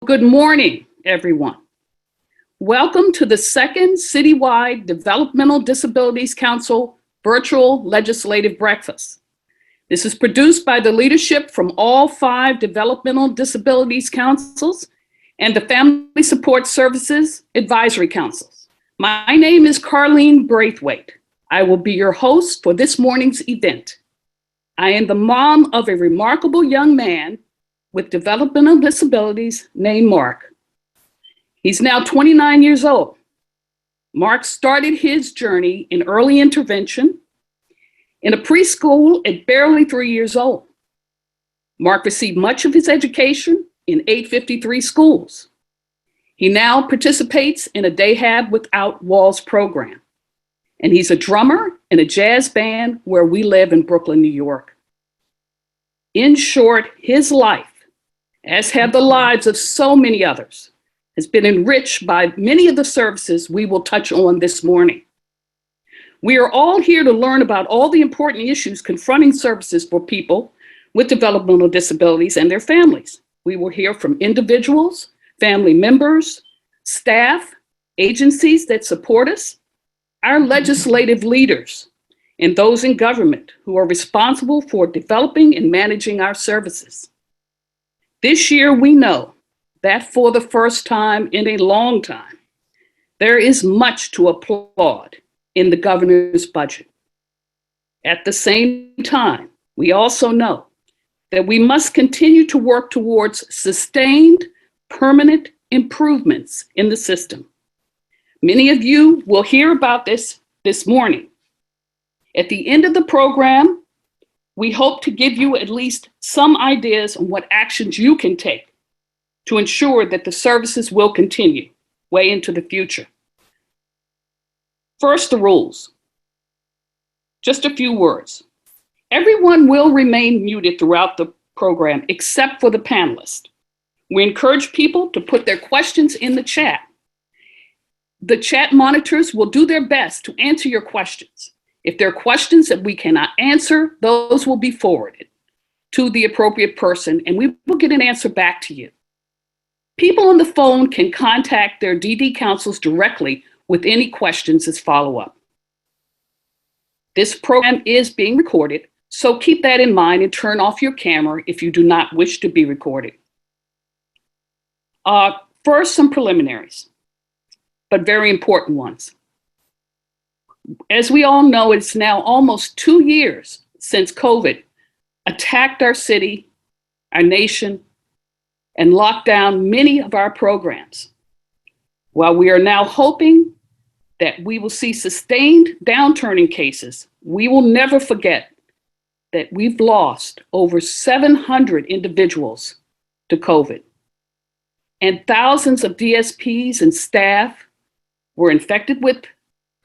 Good morning, everyone. Welcome to the second Citywide Developmental Disabilities Council virtual legislative breakfast. This is produced by the leadership from all 5 developmental disabilities councils and the Family Support Services Advisory Councils. My name is Carlene Braithwaite. I will be your host for this morning's event. I am the mom of a remarkable young man with developmental disabilities named Mark. He's now 29 years old. Mark started his journey in early intervention in a preschool at barely 3 years old. Mark received much of his education in 853 schools. He now participates in a Day Have Without Walls program, and he's a drummer in a jazz band where we live in Brooklyn, New York. In short, his life, as have the lives of so many others, has been enriched by many of the services we will touch on this morning. We are all here to learn about all the important issues confronting services for people with developmental disabilities and their families. We will hear from individuals, family members, staff, agencies that support us, our legislative leaders, and those in government who are responsible for developing and managing our services. This year, we know that for the first time in a long time, there is much to applaud in the governor's budget. At the same time, we also know that we must continue to work towards sustained, permanent improvements in the system. Many of you will hear about this morning. At the end of the program, we hope to give you at least some ideas on what actions you can take to ensure that the services will continue way into the future. First, the rules. Just a few words. Everyone will remain muted throughout the program except for the panelists. We encourage people to put their questions in the chat. The chat monitors will do their best to answer your questions. If there are questions that we cannot answer, those will be forwarded to the appropriate person, and we will get an answer back to you. People on the phone can contact their DD councils directly with any questions as follow-up. This program is being recorded, so keep that in mind and turn off your camera if you do not wish to be recorded. First, some preliminaries, but very important ones. As we all know, it's now almost 2 years since COVID attacked our city, our nation, and locked down many of our programs. While we are now hoping that we will see sustained downturn in cases, we will never forget that we've lost over 700 individuals to COVID, and thousands of DSPs and staff were infected with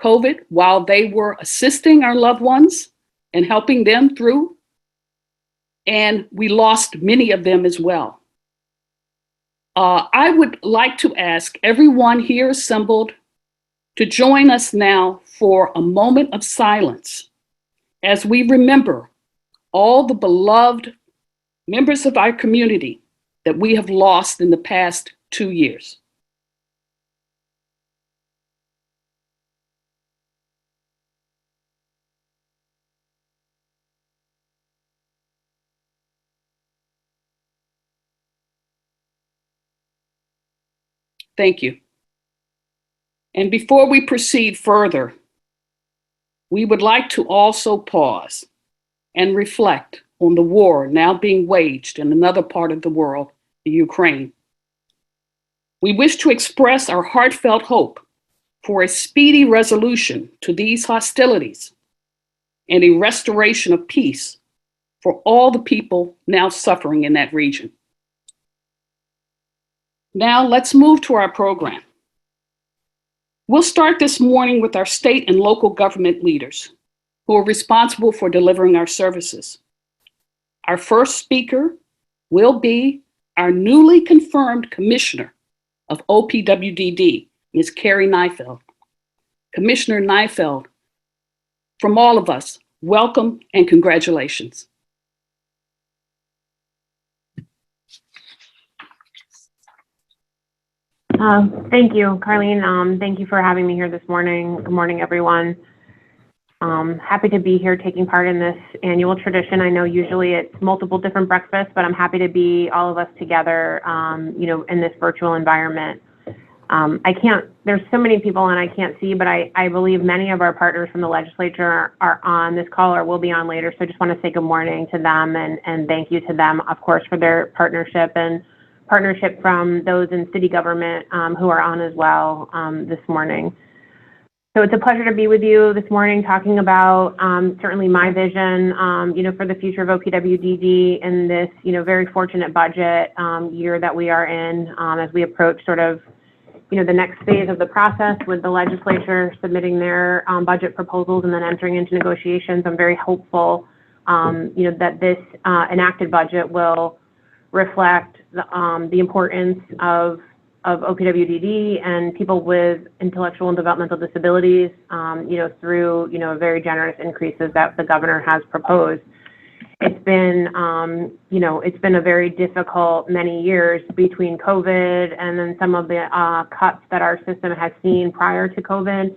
COVID while they were assisting our loved ones and helping them through, and we lost many of them as well. I would like to ask everyone here assembled to join us now for a moment of silence as we remember all the beloved members of our community that we have lost in the past 2 years. Thank you. And before we proceed further, we would like to also pause and reflect on the war now being waged in another part of the world, the Ukraine. We wish to express our heartfelt hope for a speedy resolution to these hostilities and a restoration of peace for all the people now suffering in that region. Now let's move to our program. We'll start this morning with our state and local government leaders who are responsible for delivering our services. Our first speaker will be our newly confirmed Commissioner of OPWDD, Ms. Carrie Neifeld. Commissioner Neifeld, from all of us, welcome and congratulations. Thank you, Carlene. Thank you for having me here this morning. Good morning, everyone. Happy to be here taking part in this annual tradition. I know usually it's multiple different breakfasts, but I'm happy to be all of us together, in this virtual environment. There's so many people and I can't see, but I believe many of our partners from the legislature are on this call or will be on later. So I just want to say good morning to them and thank you to them, of course, for their partnership and partnership from those in city government who are on as well this morning. So it's a pleasure to be with you this morning talking about certainly my vision, for the future of OPWDD in this, very fortunate budget year that we are in as we approach sort of, the next phase of the process with the legislature submitting their budget proposals and then entering into negotiations. I'm very hopeful, that this enacted budget will reflect the importance of OPWDD and people with intellectual and developmental disabilities, through, very generous increases that the governor has proposed. It's been, it's been a very difficult many years between COVID and then some of the cuts that our system has seen prior to COVID.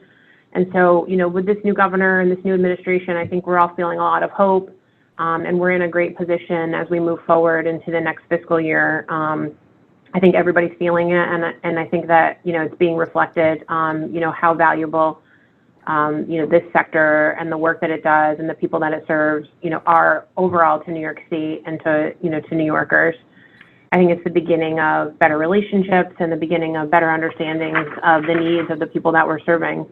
And so, with this new governor and this new administration, I think we're all feeling a lot of hope, and we're in a great position as we move forward into the next fiscal year. I think everybody's feeling it, and I think that, it's being reflected, how valuable, this sector and the work that it does and the people that it serves, are overall to New York State and to New Yorkers. I think it's the beginning of better relationships and the beginning of better understandings of the needs of the people that we're serving.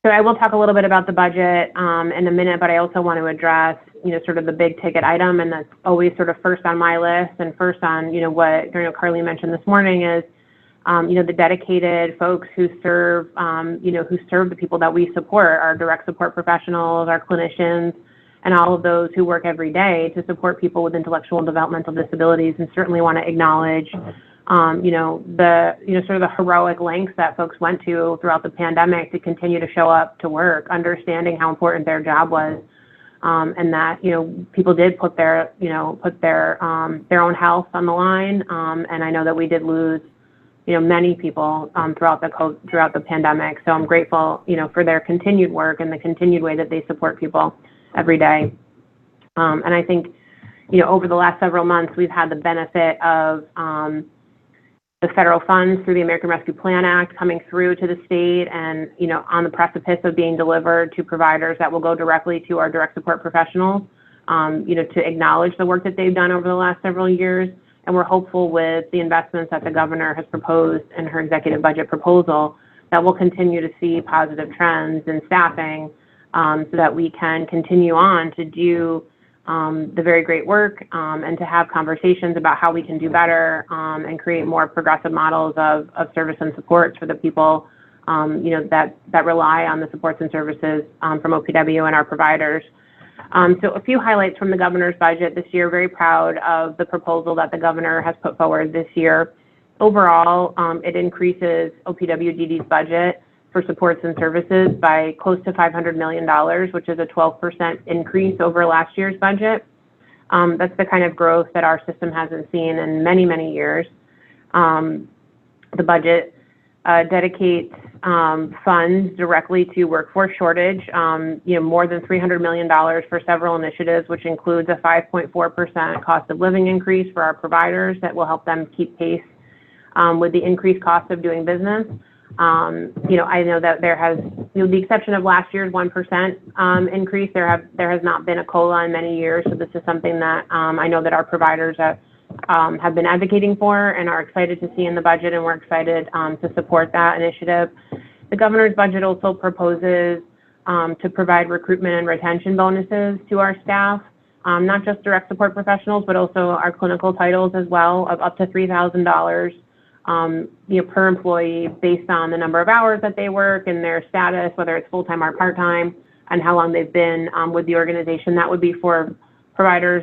So I will talk a little bit about the budget in a minute, but I also want to address, sort of the big ticket item, and that's always sort of first on my list and first on, what Carly mentioned this morning is, the dedicated folks who serve, who serve the people that we support, our direct support professionals, our clinicians, and all of those who work every day to support people with intellectual and developmental disabilities, and certainly want to acknowledge sort of the heroic lengths that folks went to throughout the pandemic to continue to show up to work, understanding how important their job was, and that, people did put their own health on the line. And I know that we did lose, many people throughout the pandemic. So I'm grateful, for their continued work and the continued way that they support people every day. And I think, over the last several months, we've had the benefit of the federal funds through the American Rescue Plan Act coming through to the state and, on the precipice of being delivered to providers that will go directly to our direct support professionals, to acknowledge the work that they've done over the last several years. And we're hopeful with the investments that the governor has proposed in her executive budget proposal that we'll continue to see positive trends in staffing so that we can continue on to do the very great work and to have conversations about how we can do better and create more progressive models of service and supports for the people, that rely on the supports and services from OPW and our providers. So a few highlights from the governor's budget this year. Very proud of the proposal that the governor has put forward this year. Overall, it increases OPWDD's budget for supports and services by close to $500 million, which is a 12% increase over last year's budget. That's the kind of growth that our system hasn't seen in many, many years. The budget dedicates funds directly to workforce shortage, more than $300 million for several initiatives, which includes a 5.4% cost of living increase for our providers that will help them keep pace with the increased cost of doing business. I know that there has, with the exception of last year's 1% increase, there has not been a COLA in many years. So this is something that I know that our providers have been advocating for and are excited to see in the budget, and we're excited to support that initiative. The governor's budget also proposes to provide recruitment and retention bonuses to our staff, not just direct support professionals, but also our clinical titles as well, of up to $3,000. Per employee based on the number of hours that they work and their status, whether it's full-time or part-time, and how long they've been with the organization. That would be for providers,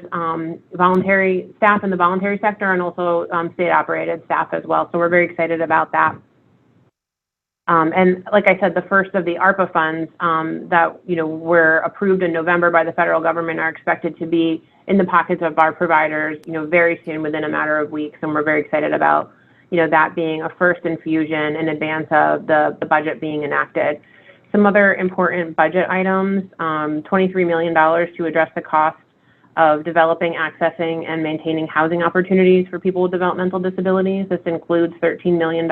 voluntary staff in the voluntary sector, and also state-operated staff as well. So we're very excited about that. And like I said, the first of the ARPA funds that were approved in November by the federal government are expected to be in the pockets of our providers, very soon, within a matter of weeks, and we're very excited about that being a first infusion in advance of the budget being enacted. Some other important budget items, $23 million to address the cost of developing, accessing, and maintaining housing opportunities for people with developmental disabilities. This includes $13 million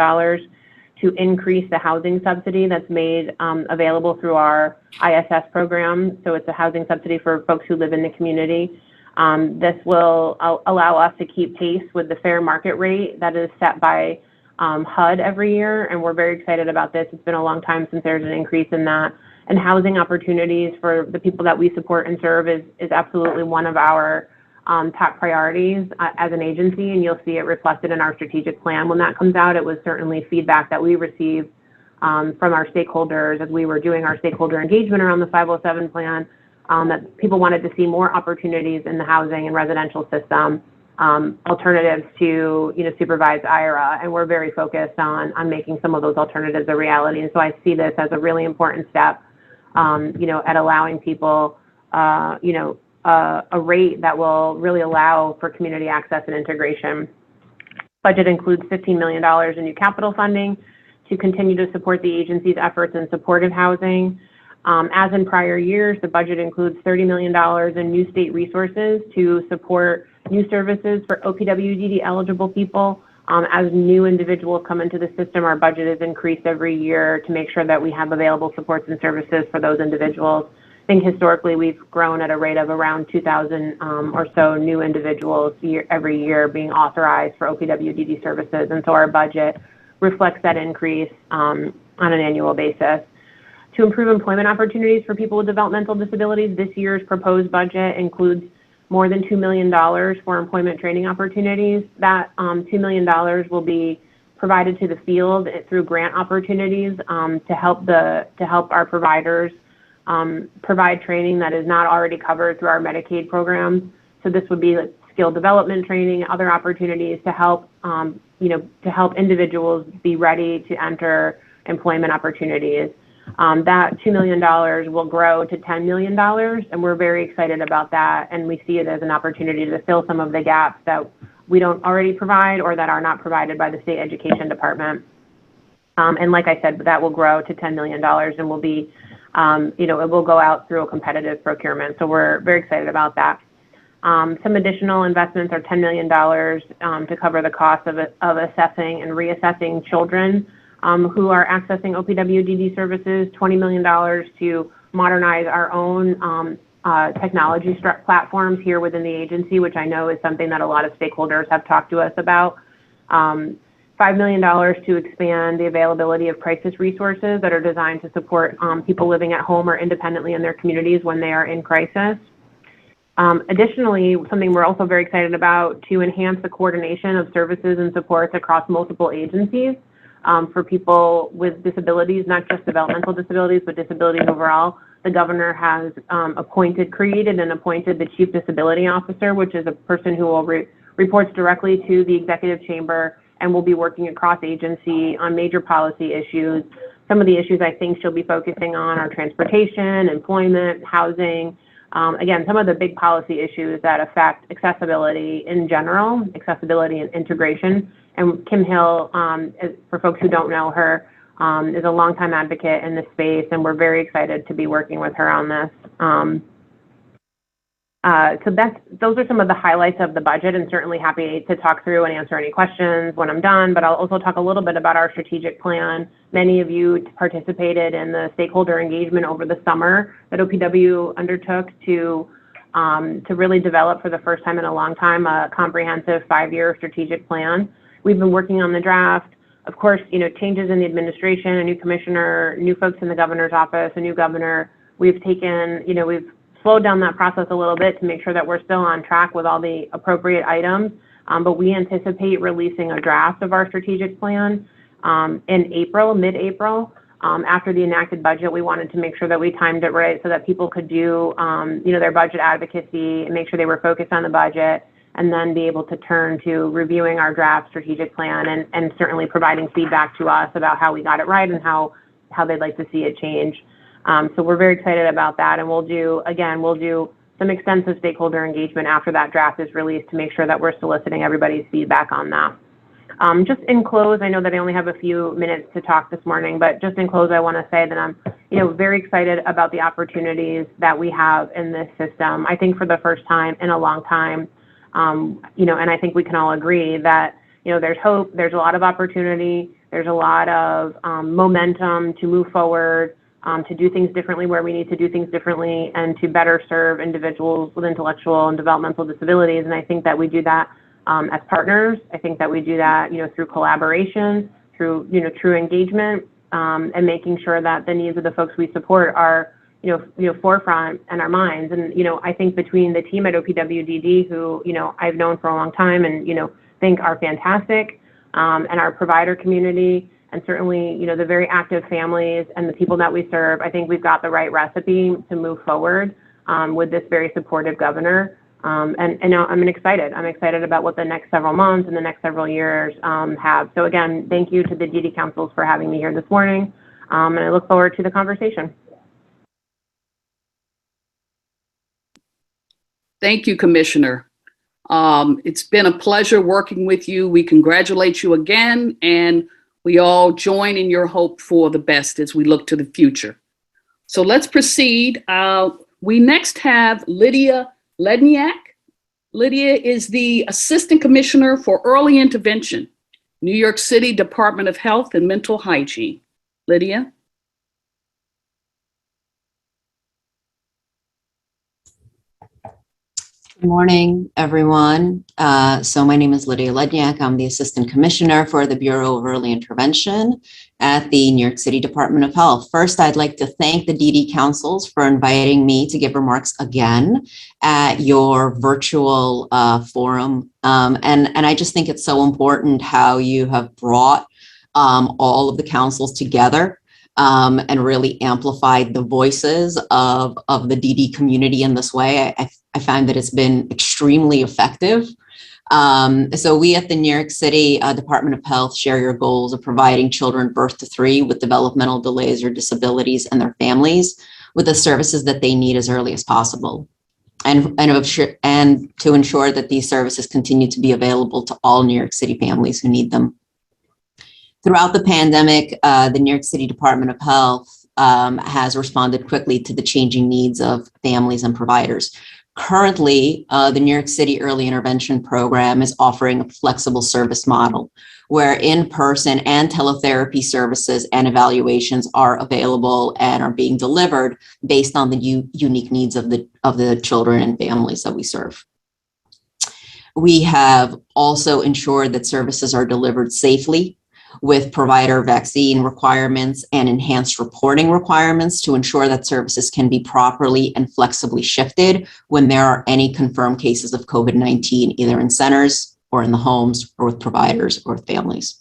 to increase the housing subsidy that's made available through our ISS program. So it's a housing subsidy for folks who live in the community. This will allow us to keep pace with the fair market rate that is set by HUD every year, and we're very excited about this. It's been a long time since there's an increase in that. And housing opportunities for the people that we support and serve is absolutely one of our top priorities as an agency, and you'll see it reflected in our strategic plan when that comes out. It was certainly feedback that we received from our stakeholders as we were doing our stakeholder engagement around the 507 plan, that people wanted to see more opportunities in the housing and residential system, alternatives to supervised IRA, and we're very focused on making some of those alternatives a reality. And so I see this as a really important step, at allowing people, a rate that will really allow for community access and integration. Budget includes $15 million in new capital funding to continue to support the agency's efforts in supportive housing. As in prior years, the budget includes $30 million in new state resources to support new services for OPWDD eligible people. As new individuals come into the system, our budget is increased every year to make sure that we have available supports and services for those individuals. I think historically we've grown at a rate of around 2,000 or so new individuals every year being authorized for OPWDD services, and so our budget reflects that increase on an annual basis. To improve employment opportunities for people with developmental disabilities, this year's proposed budget includes more than $2 million for employment training opportunities. That $2 million will be provided to the field through grant opportunities to help our providers provide training that is not already covered through our Medicaid programs. So this would be like skill development training, other opportunities to help individuals be ready to enter employment opportunities. That $2 million will grow to $10 million, and we're very excited about that, and we see it as an opportunity to fill some of the gaps that we don't already provide or that are not provided by the state education department. And like I said, that will grow to $10 million and will be, it will go out through a competitive procurement, so we're very excited about that. Some additional investments are $10 million to cover the cost of assessing and reassessing children who are accessing OPWDD services, $20 million to modernize our own technology platforms here within the agency, which I know is something that a lot of stakeholders have talked to us about. $5 million to expand the availability of crisis resources that are designed to support people living at home or independently in their communities when they are in crisis. Additionally, something we're also very excited about, to enhance the coordination of services and supports across multiple agencies. For people with disabilities, not just developmental disabilities, but disabilities overall. The governor has created and appointed the Chief Disability Officer, which is a person who will reports directly to the executive chamber and will be working across agency on major policy issues. Some of the issues I think she'll be focusing on are transportation, employment, housing. Again, some of the big policy issues that affect accessibility in general, accessibility and integration. And Kim Hill, for folks who don't know her, is a longtime advocate in this space, and we're very excited to be working with her on this. So those are some of the highlights of the budget, and certainly happy to talk through and answer any questions when I'm done, but I'll also talk a little bit about our strategic plan. Many of you participated in the stakeholder engagement over the summer that OPW undertook to really develop for the first time in a long time a comprehensive 5-year strategic plan. We've been working on the draft. Of course, changes in the administration, a new commissioner, new folks in the governor's office, a new governor. We've slowed down that process a little bit to make sure that we're still on track with all the appropriate items. But we anticipate releasing a draft of our strategic plan in April, mid-April. After the enacted budget, we wanted to make sure that we timed it right so that people could do, their budget advocacy and make sure they were focused on the budget, and then be able to turn to reviewing our draft strategic plan and certainly providing feedback to us about how we got it right and how they'd like to see it change. So we're very excited about that, and we'll do some extensive stakeholder engagement after that draft is released to make sure that we're soliciting everybody's feedback on that. Just in close, I know that I only have a few minutes to talk this morning, but just in close, I want to say that I'm, very excited about the opportunities that we have in this system. I think for the first time in a long time, and I think we can all agree that, there's hope, there's a lot of opportunity, there's a lot of momentum to move forward, to do things differently where we need to do things differently, and to better serve individuals with intellectual and developmental disabilities. And I think that we do that as partners. I think that we do that, through collaboration, through, true engagement, and making sure that the needs of the folks we support are, forefront in our minds. And, I think between the team at OPWDD, who, I've known for a long time and, think are fantastic, and our provider community, and certainly, the very active families and the people that we serve, I think we've got the right recipe to move forward with this very supportive governor. And I'm excited. I'm excited about what the next several months and the next several years have. So again, thank you to the DD Councils for having me here this morning, and I look forward to the conversation. Thank you, Commissioner. It's been a pleasure working with you. We congratulate you again, and we all join in your hope for the best as we look to the future. So let's proceed. We next have Lydia Ledniak. Lydia is the Assistant Commissioner for Early Intervention, New York City Department of Health and Mental Hygiene. Lydia? Good morning, everyone. So my name is Lydia Ledniak. I'm the Assistant Commissioner for the Bureau of Early Intervention at the New York City Department of Health. First, I'd like to thank the DD Councils for inviting me to give remarks again at your virtual forum. And I just think it's so important how you have brought all of the councils together and really amplified the voices of the DD community in this way. I find that it's been extremely effective. So we at the New York City Department of Health share your goals of providing children birth to 3 with developmental delays or disabilities and their families with the services that they need as early as possible. And to ensure that these services continue to be available to all New York City families who need them. Throughout the pandemic, the New York City Department of Health has responded quickly to the changing needs of families and providers. Currently, the New York City Early Intervention Program is offering a flexible service model where in-person and teletherapy services and evaluations are available and are being delivered based on the unique needs of the children and families that we serve. We have also ensured that services are delivered safely with provider vaccine requirements and enhanced reporting requirements to ensure that services can be properly and flexibly shifted when there are any confirmed cases of COVID-19, either in centers or in the homes or with providers or families.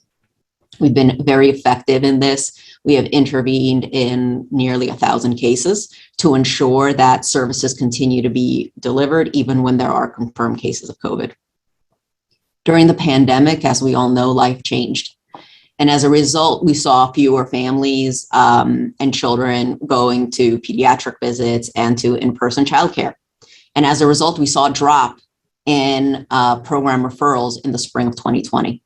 We've been very effective in this. We have intervened in nearly 1,000 cases to ensure that services continue to be delivered even when there are confirmed cases of COVID. During the pandemic, as we all know, life changed. And as a result, we saw fewer families and children going to pediatric visits and to in-person childcare. And as a result, we saw a drop in program referrals in the spring of 2020.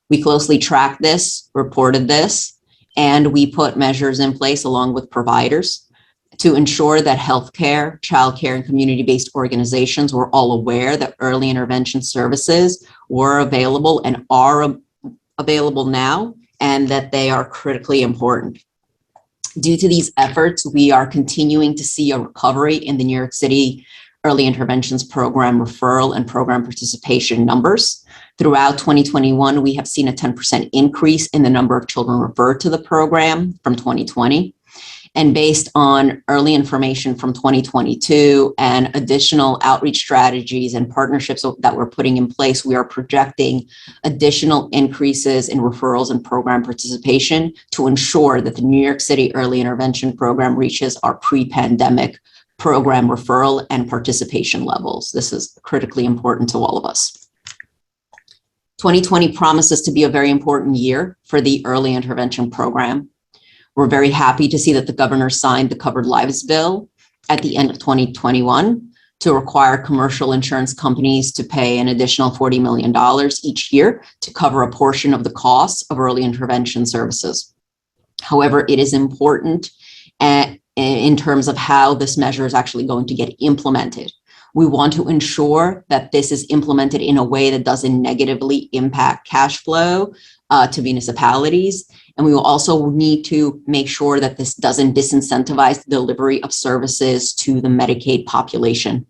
We closely tracked this, reported this, and we put measures in place along with providers to ensure that healthcare, childcare, and community-based organizations were all aware that early intervention services were available and are available now, and that they are critically important. Due to these efforts, we are continuing to see a recovery in the New York City Early Interventions Program referral and program participation numbers. Throughout 2021, we have seen a 10% increase in the number of children referred to the program from 2020. And based on early information from 2022 and additional outreach strategies and partnerships that we're putting in place, we are projecting additional increases in referrals and program participation to ensure that the New York City Early Intervention Program reaches our pre-pandemic program referral and participation levels. This is critically important to all of us. 2020 promises to be a very important year for the Early Intervention Program. We're very happy to see that the governor signed the Covered Lives Bill at the end of 2021 to require commercial insurance companies to pay an additional $40 million each year to cover a portion of the costs of early intervention services. However, it is important in terms of how this measure is actually going to get implemented. We want to ensure that this is implemented in a way that doesn't negatively impact cash flow to municipalities. And we will also need to make sure that this doesn't disincentivize the delivery of services to the Medicaid population.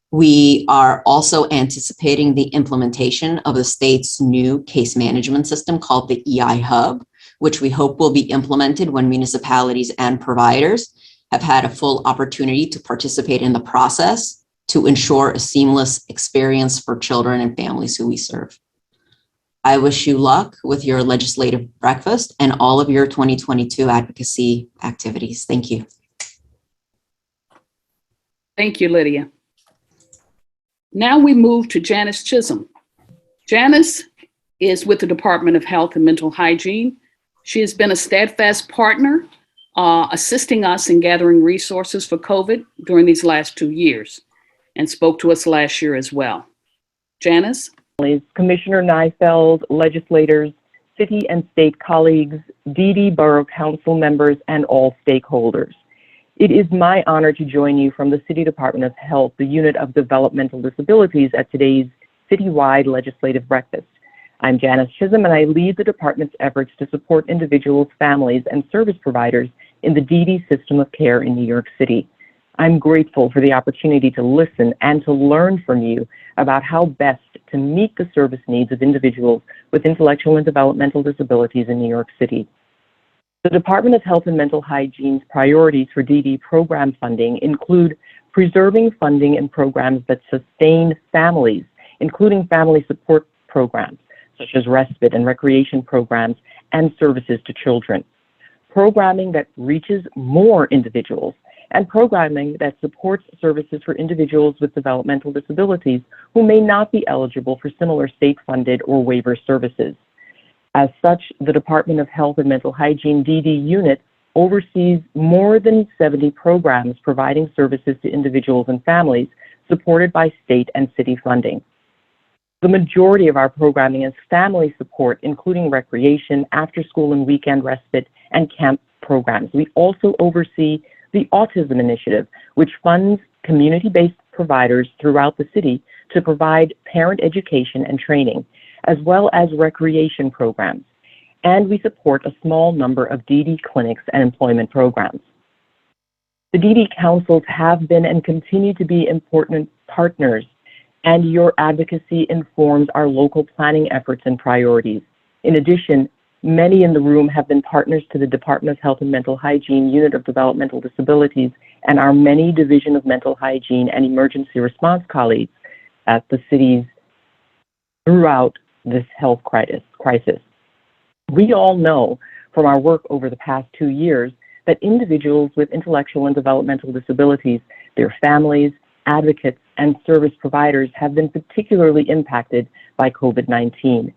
We are also anticipating the implementation of the state's new case management system called the EI Hub, which we hope will be implemented when municipalities and providers have had a full opportunity to participate in the process to ensure a seamless experience for children and families who we serve. I wish you luck with your legislative breakfast and all of your 2022 advocacy activities. Thank you. Thank you, Lydia. Now we move to Janice Chisholm. Janice is with the Department of Health and Mental Hygiene. She has been a steadfast partner, assisting us in gathering resources for COVID during these last 2 years, and spoke to us last year as well. Janice? Commissioner Neifeld, legislators, city and state colleagues, Borough Council members, and all stakeholders. It is my honor to join you from the City Department of Health, the Unit of Developmental Disabilities, at today's citywide legislative breakfast. I'm Janice Chisholm, and I lead the department's efforts to support individuals, families, and service providers in the DD system of care in New York City. I'm grateful for the opportunity to listen and to learn from you about how best to meet the service needs of individuals with intellectual and developmental disabilities in New York City. The Department of Health and Mental Hygiene's priorities for DD program funding include preserving funding and programs that sustain families, including family support programs, such as respite and recreation programs and services to children, programming that reaches more individuals, and programming that supports services for individuals with developmental disabilities who may not be eligible for similar state-funded or waiver services. As such, the Department of Health and Mental Hygiene DD unit oversees more than 70 programs providing services to individuals and families supported by state and city funding. The majority of our programming is family support, including recreation, after-school and weekend respite, and camp programs. We also oversee the Autism Initiative, which funds community-based providers throughout the city to provide parent education and training, as well as recreation programs. And we support a small number of DD clinics and employment programs. The DD councils have been and continue to be important partners, and your advocacy informs our local planning efforts and priorities. In addition, many in the room have been partners to the Department of Health and Mental Hygiene Unit of Developmental Disabilities and our many Division of Mental Hygiene and Emergency Response colleagues at the cities throughout this health crisis. We all know from our work over the past 2 years that individuals with intellectual and developmental disabilities, their families, advocates, and service providers have been particularly impacted by COVID-19.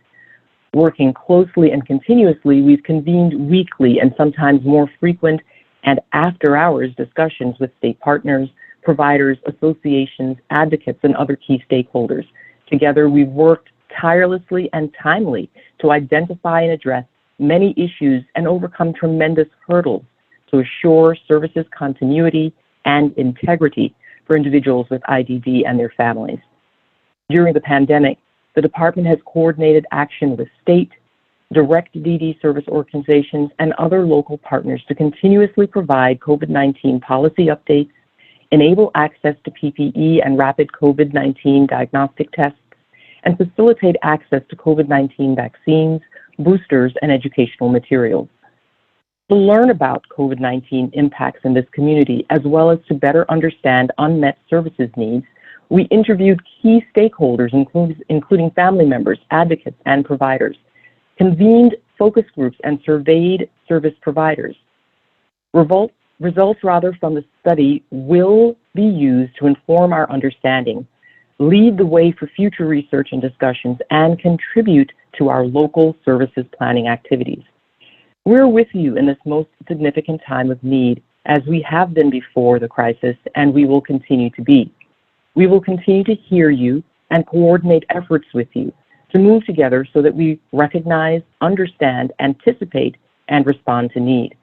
Working closely and continuously, we've convened weekly and sometimes more frequent and after-hours discussions with state partners, providers, associations, advocates, and other key stakeholders. Together, we've worked tirelessly and timely to identify and address many issues and overcome tremendous hurdles to assure services continuity and integrity for individuals with IDD and their families. During the pandemic, the department has coordinated action with state, direct DD service organizations, and other local partners to continuously provide COVID-19 policy updates, enable access to PPE and rapid COVID-19 diagnostic tests, and facilitate access to COVID-19 vaccines, boosters, and educational materials. To learn about COVID-19 impacts in this community, as well as to better understand unmet services needs, we interviewed key stakeholders, including family members, advocates, and providers, convened focus groups, and surveyed service providers. Results from the study will be used to inform our understanding, lead the way for future research and discussions, and contribute to our local services planning activities. We're with you in this most significant time of need as we have been before the crisis, and we will continue to be. We will continue to hear you and coordinate efforts with you to move together so that we recognize, understand, anticipate, and respond to need.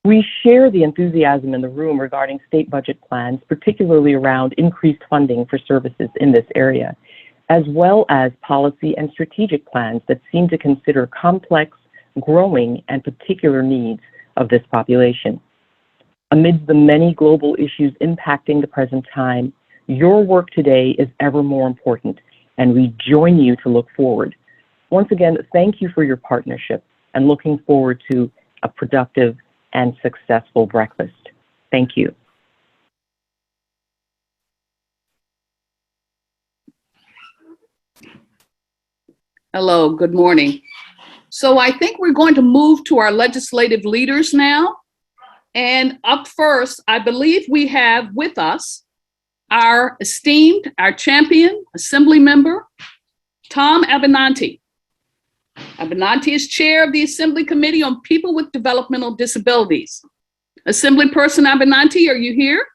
We share the enthusiasm in the room regarding state budget plans, particularly around increased funding for services in this area, as well as policy and strategic plans that seem to consider complex, growing, and particular needs of this population. Amidst the many global issues impacting the present time, your work today is ever more important, and we join you to look forward. Once again, thank you for your partnership and looking forward to a productive and successful breakfast. Thank you. Hello, good morning. So I think we're going to move to our legislative leaders now. And up first, I believe we have with us our esteemed, our champion, Assembly Member, Tom Abenanti. Abenanti is chair of the Assembly Committee on People with Developmental Disabilities. Assemblyperson Abenanti, are you here?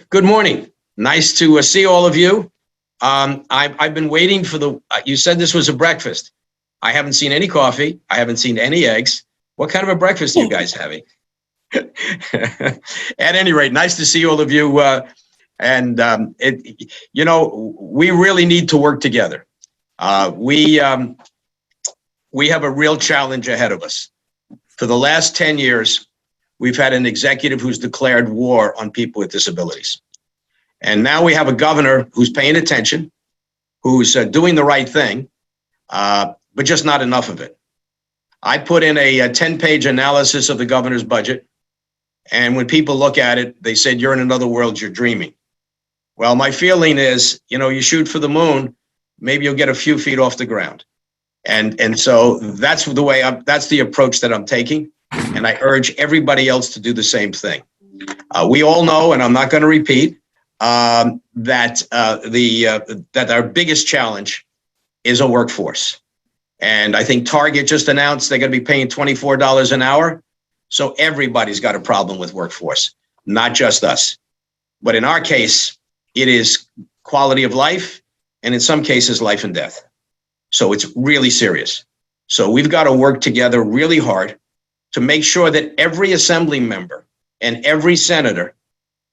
Good morning. Nice to see all of you. I've been waiting for you said this was a breakfast. I haven't seen any coffee. I haven't seen any eggs. What kind of a breakfast are you guys having? At any rate, nice to see all of you. We really need to work together. We have a real challenge ahead of us. For the last 10 years, we've had an executive who's declared war on people with disabilities. And now we have a governor who's paying attention, who's doing the right thing, but just not enough of it. I put in a 10-page analysis of the governor's budget. And when people look at it, they said, you're in another world, you're dreaming. Well, my feeling is, you shoot for the moon, maybe you'll get a few feet off the ground. And so that's the approach that I'm taking. And I urge everybody else to do the same thing. We all know, and I'm not going to repeat, that our biggest challenge is a workforce. And I think Target just announced they're going to be paying $24 an hour. So everybody's got a problem with workforce, not just us. But in our case, it is quality of life, and in some cases, life and death. So it's really serious. So we've got to work together really hard to make sure that every assembly member and every senator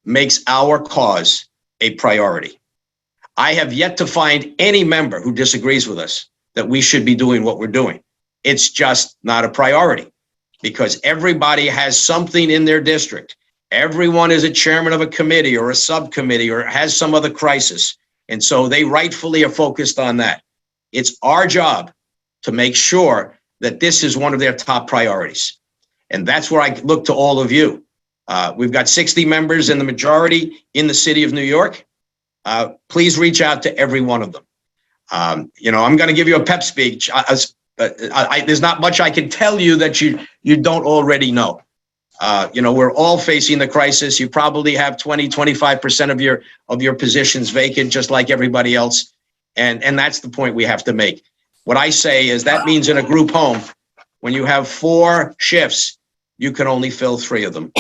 makes our cause a priority. I have yet to find any member who disagrees with us that we should be doing what we're doing. It's just not a priority because everybody has something in their district. Everyone is a chairman of a committee or a subcommittee or has some other crisis. And so they rightfully are focused on that. It's our job to make sure that this is one of their top priorities. And that's where I look to all of you. We've got 60 members in the majority in the city of New York. Please reach out to every one of them. I'm going to give you a pep speech. There's not much I can tell you that you don't already know. We're all facing the crisis. You probably have 20-25% of your positions vacant, just like everybody else. And that's the point we have to make. What I say is that means in a group home, when you have 4 shifts, you can only fill 3 of them.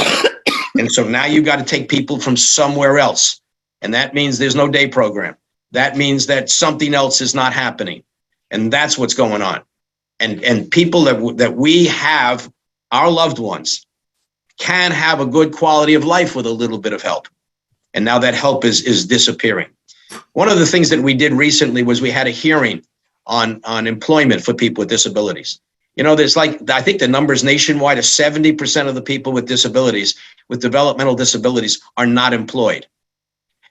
And so now you've got to take people from somewhere else. And that means there's no day program. That means that something else is not happening. And that's what's going on. And people that we have, our loved ones, can have a good quality of life with a little bit of help. And now that help is disappearing. One of the things that we did recently was we had a hearing on employment for people with disabilities. There's I think the numbers nationwide of 70% of the people with disabilities, with developmental disabilities, are not employed.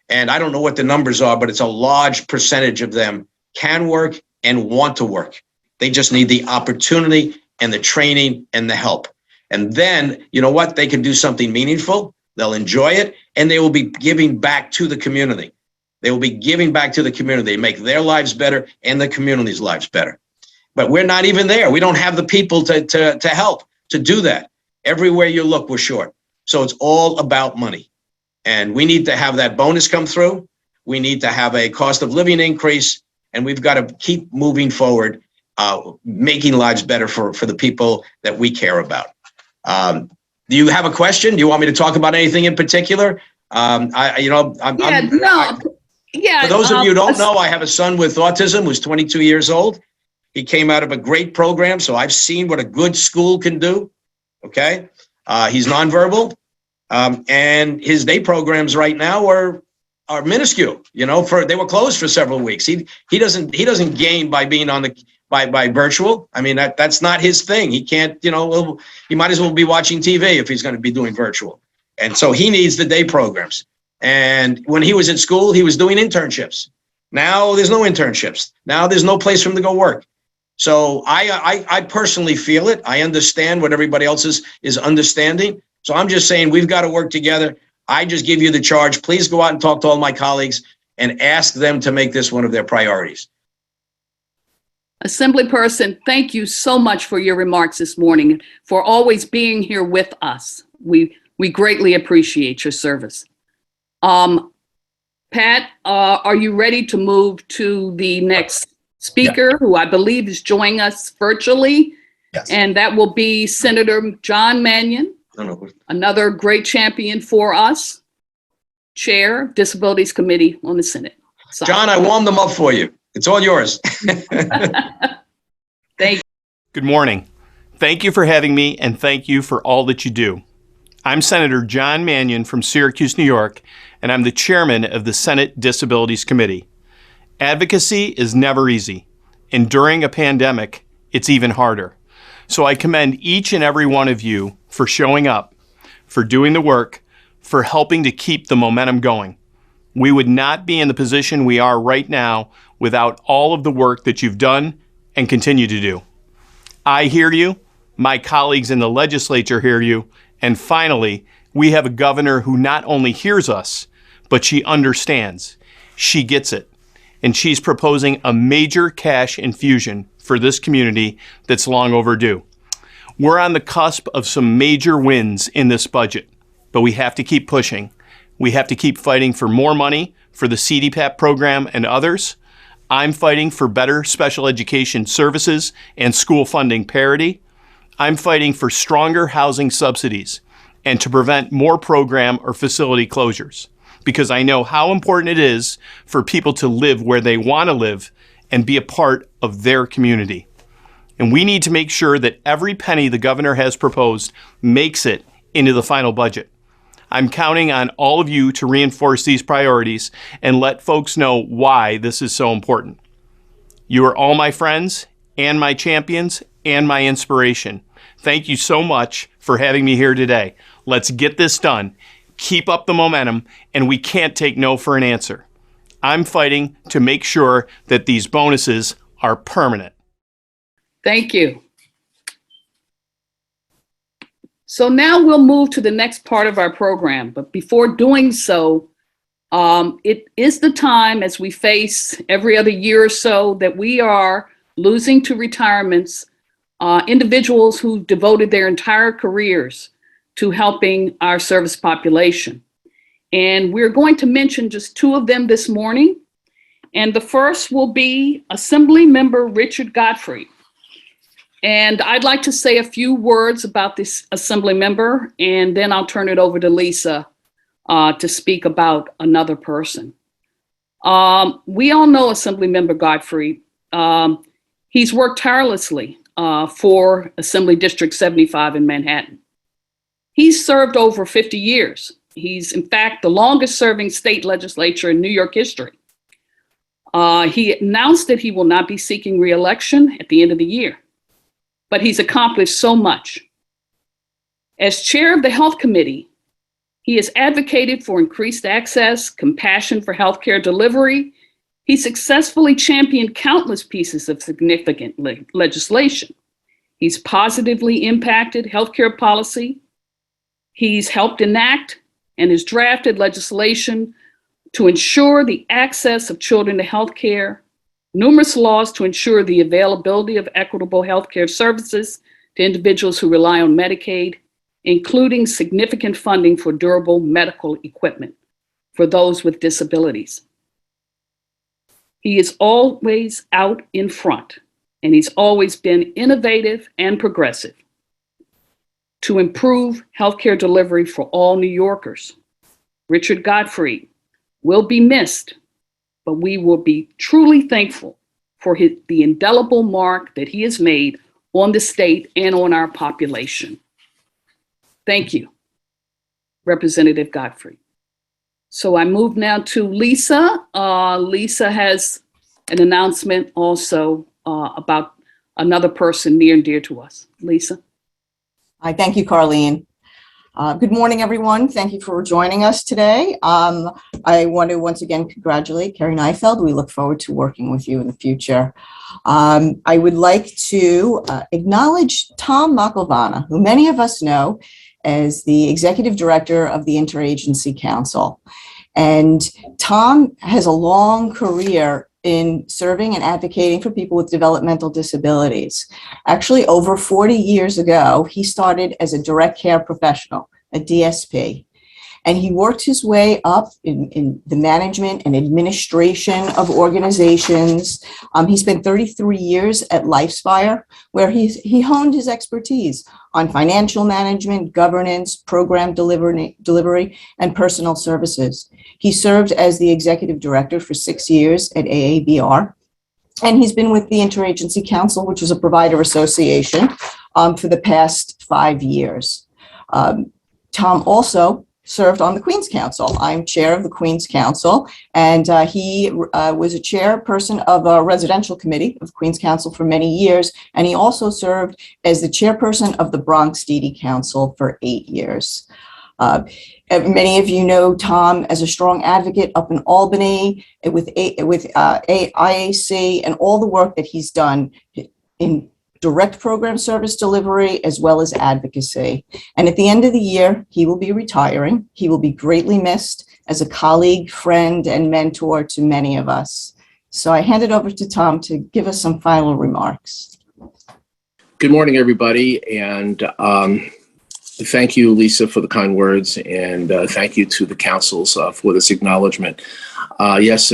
And I don't know what the numbers are, but it's a large percentage of them can work and want to work. They just need the opportunity and the training and the help. And then, you know what? They can do something meaningful. They'll enjoy it, and they will be giving back to the community. They will be giving back to the community, make their lives better and the community's lives better. But we're not even there. We don't have the people to help to do that. Everywhere you look, we're short. So it's all about money. And we need to have that bonus come through. We need to have a cost of living increase, and we've got to keep moving forward, making lives better for the people that we care about. Do you have a question? Do you want me to talk about anything in particular? For those of you who don't know, I have a son with autism who's 22 years old. He came out of a great program, so I've seen what a good school can do. Okay, he's nonverbal, and his day programs right now are minuscule. They were closed for several weeks. He doesn't gain by being on the by virtual. I mean, that's not his thing. He can't. He might as well be watching TV if he's going to be doing virtual. And so he needs the day programs. And when he was at school, he was doing internships. Now there's no internships. Now there's no place for him to go work. So I personally feel it. I understand what everybody else is understanding. So I'm just saying we've got to work together. I just give you the charge. Please go out and talk to all my colleagues and ask them to make this one of their priorities. Assemblyperson, thank you so much for your remarks this morning, for always being here with us. We greatly appreciate your service. Pat, are you ready to move to the next speaker, who I believe is joining us virtually? Yes. And that will be Senator John Mannion, another great champion for us, Chair, Disabilities Committee on the Senate. So, John, I warmed them up for you. It's all yours. Thank you. Good morning. Thank you for having me, and thank you for all that you do. I'm Senator John Mannion from Syracuse, New York, and I'm the chairman of the Senate Disabilities Committee. Advocacy is never easy, and during a pandemic, it's even harder. So I commend each and every one of you for showing up, for doing the work, for helping to keep the momentum going. We would not be in the position we are right now without all of the work that you've done and continue to do. I hear you, my colleagues in the legislature hear you, and finally, we have a governor who not only hears us, but she understands. She gets it. And she's proposing a major cash infusion for this community that's long overdue. We're on the cusp of some major wins in this budget, but we have to keep pushing. We have to keep fighting for more money for the CDPAP program and others. I'm fighting for better special education services and school funding parity. I'm fighting for stronger housing subsidies and to prevent more program or facility closures, because I know how important it is for people to live where they want to live and be a part of their community. And we need to make sure that every penny the governor has proposed makes it into the final budget. I'm counting on all of you to reinforce these priorities and let folks know why this is so important. You are all my friends and my champions and my inspiration. Thank you so much for having me here today. Let's get this done. Keep up the momentum, and we can't take no for an answer. I'm fighting to make sure that these bonuses are permanent. Thank you. So now we'll move to the next part of our program. But before doing so, it is the time, as we face every other year or so, that we are losing to retirements individuals who devoted their entire careers to helping our service population. And we're going to mention just two of them this morning. And the first will be Assembly Member Richard Godfrey. And I'd like to say a few words about this Assembly member, and then I'll turn it over to Lisa to speak about another person. We all know Assembly Member Godfrey. He's worked tirelessly for Assembly District 75 in Manhattan. He's served over 50 years. He's, in fact, the longest serving state legislature in New York history. He announced that he will not be seeking re-election at the end of the year, but he's accomplished so much. As chair of the Health Committee, he has advocated for increased access, compassion for healthcare delivery. He successfully championed countless pieces of significant legislation. He's positively impacted healthcare policy. He's helped enact and has drafted legislation to ensure the access of children to healthcare, numerous laws to ensure the availability of equitable healthcare services to individuals who rely on Medicaid, including significant funding for durable medical equipment for those with disabilities. He is always out in front, and he's always been innovative and progressive. to improve healthcare delivery for all New Yorkers. Richard Godfrey will be missed, but we will be truly thankful for the indelible mark that he has made on the state and on our population. Thank you, Representative Godfrey. So I move now to Lisa. Lisa has an announcement also about another person near and dear to us. Lisa. Hi, thank you, Carlene. Good morning, everyone. Thank you for joining us today. I want to once again congratulate Carrie Neifeld. We look forward to working with you in the future. I would like to acknowledge Tom Makalvana, who many of us know as the Executive Director of the Interagency Council. And Tom has a long career in serving and advocating for people with developmental disabilities. Actually, over 40 years ago, he started as a direct care professional, a DSP, and he worked his way up in the management and administration of organizations. He spent 33 years at LifeSpire, where he honed his expertise on financial management, governance, program delivery, and personal services. He served as the executive director for 6 years at AABR, and he's been with the Interagency Council, which is a provider association, for the past 5 years. Tom also served on the Queen's Council. I'm chair of the Queen's Council, and he was a chairperson of a residential committee of Queen's Council for many years, and he also served as the chairperson of the Bronx DD Council for 8 years. Many of you know Tom as a strong advocate up in Albany with IAC and all the work that he's done in direct program service delivery, as well as advocacy. And at the end of the year, he will be retiring. He will be greatly missed as a colleague, friend, and mentor to many of us. So I hand it over to Tom to give us some final remarks. Good morning, everybody. And thank you, Lisa, for the kind words. And thank you to the councils for this acknowledgement. Yes,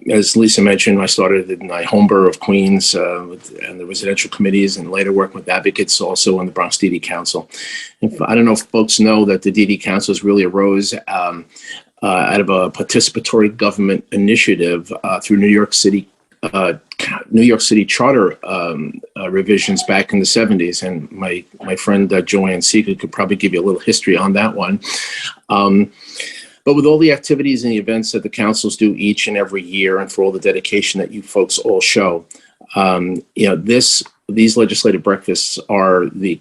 as Lisa mentioned, I started in my home borough of Queens and the residential committees, and later worked with advocates also on the Bronx DD Council. I don't know if folks know that the DD Councils really arose out of a participatory government initiative through New York City charter revisions back in the 70s. And my friend Joanne Seeger could probably give you a little history on that one. But with all the activities and the events that the councils do each and every year, and for all the dedication that you folks all show, these legislative breakfasts are the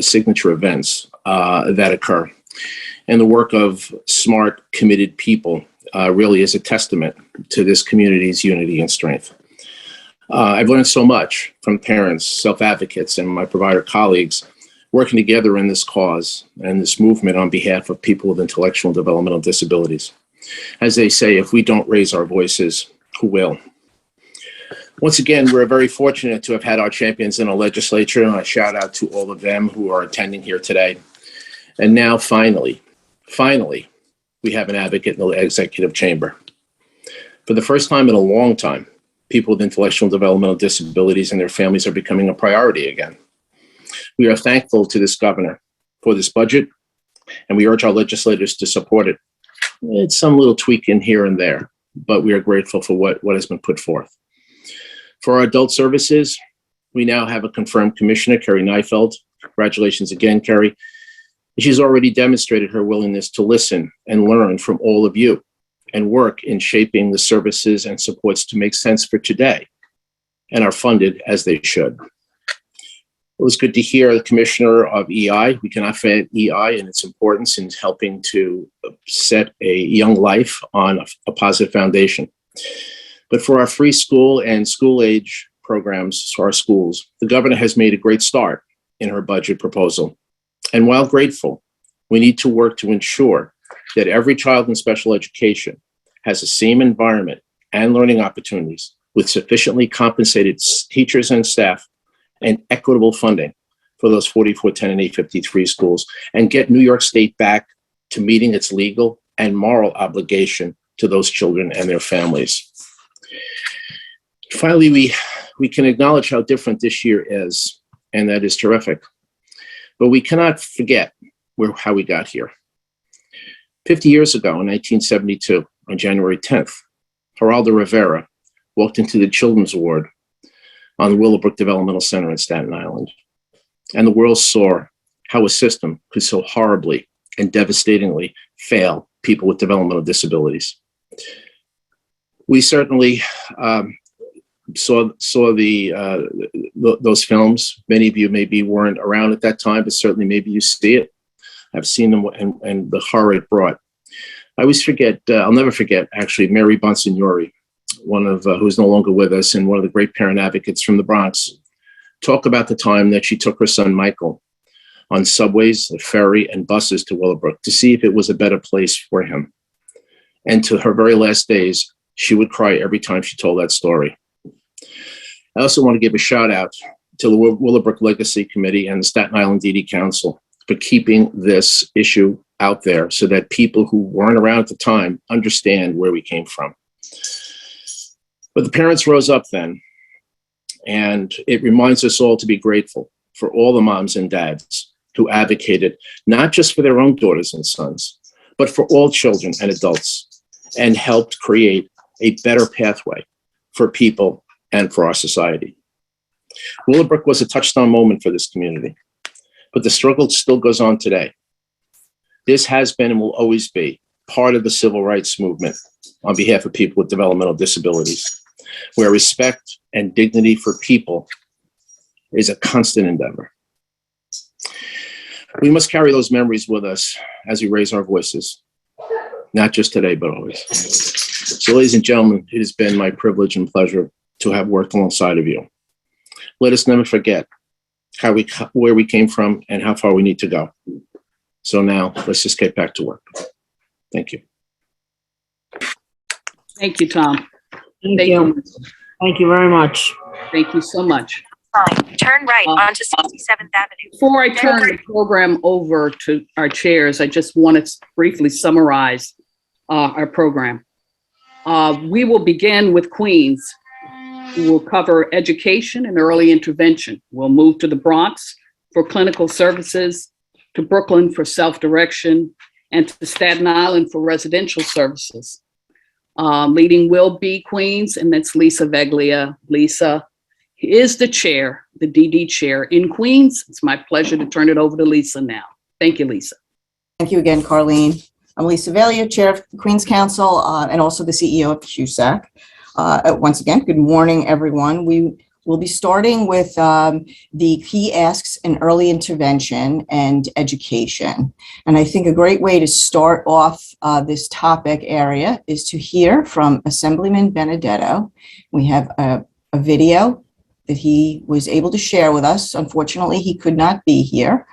signature events that occur. And the work of smart, committed people really is a testament to this community's unity and strength. I've learned so much from parents, self-advocates, and my provider colleagues working together in this cause and this movement on behalf of people with intellectual and developmental disabilities. As they say, if we don't raise our voices, who will? Once again, we're very fortunate to have had our champions in our legislature, and I shout out to all of them who are attending here today. And now, finally, we have an advocate in the executive chamber. For the first time in a long time, people with intellectual and developmental disabilities and their families are becoming a priority again. We are thankful to this governor for this budget, and we urge our legislators to support it. It's some little tweak in here and there, but we are grateful for what has been put forth. For our adult services, we now have a confirmed commissioner, Carrie Neifeld. Congratulations again, Carrie. She's already demonstrated her willingness to listen and learn from all of you and work in shaping the services and supports to make sense for today and are funded as they should. It was good to hear the commissioner of EI. We cannot forget EI and its importance in helping to set a young life on a positive foundation. But for our free school and school age programs for our schools, the governor has made a great start in her budget proposal. And while grateful, we need to work to ensure that every child in special education has the same environment and learning opportunities with sufficiently compensated teachers and staff and equitable funding for those 4410 and 853 schools, and get New York State back to meeting its legal and moral obligation to those children and their families. Finally, we can acknowledge how different this year is, and that is terrific. But we cannot forget how we got here. 50 years ago, in 1972, on January 10th, Geraldo Rivera walked into the Children's Ward on the Willowbrook Developmental Center in Staten Island. And the world saw how a system could so horribly and devastatingly fail people with developmental disabilities. We certainly saw those films. Many of you maybe weren't around at that time, but certainly maybe you see it. I've seen them and the horror it brought. I always forget, I'll never forget, actually, Mary Bonsignori, one of who's no longer with us and one of the great parent advocates from the Bronx, talk about the time that she took her son Michael on subways, the ferry, and buses to Willowbrook to see if it was a better place for him. And to her very last days, she would cry every time she told that story. I also want to give a shout out to the Willowbrook Legacy Committee and the Staten Island DD Council for keeping this issue out there so that people who weren't around at the time understand where we came from. But the parents rose up then, and it reminds us all to be grateful for all the moms and dads who advocated not just for their own daughters and sons, but for all children and adults, and helped create a better pathway for people and for our society. Willowbrook was a touchstone moment for this community, but the struggle still goes on today. This has been and will always be part of the civil rights movement on behalf of people with developmental disabilities, where respect and dignity for people is a constant endeavor. We must carry those memories with us as we raise our voices, not just today, but always. So, ladies and gentlemen, it has been my privilege and pleasure to have worked alongside of you. Let us never forget where we came from and how far we need to go. So now let's just get back to work. Thank you. Thank you, Tom. Thank you. Thank you very much. Thank you so much. Turn right onto 67th Avenue. Before I turn the program over to our chairs, I just want to briefly summarize our program. We will begin with Queens. We will cover education and early intervention. We'll move to the Bronx for clinical services, to Brooklyn for self-direction, and to Staten Island for residential services. Leading will be Queens, and that's Lisa Veglia. Lisa is the chair, the DD chair in Queens. It's my pleasure to turn it over to Lisa now. Thank you, Lisa. Thank you again, Carlene. I'm Lisa Veglia, Chair of the Queens Council, and also the CEO of CUSAC. Once again, good morning, everyone. We will be starting with the key asks in early intervention and education. And I think a great way to start off this topic area is to hear from Assemblyman Benedetto. We have a video that he was able to share with us. Unfortunately, he could not be here.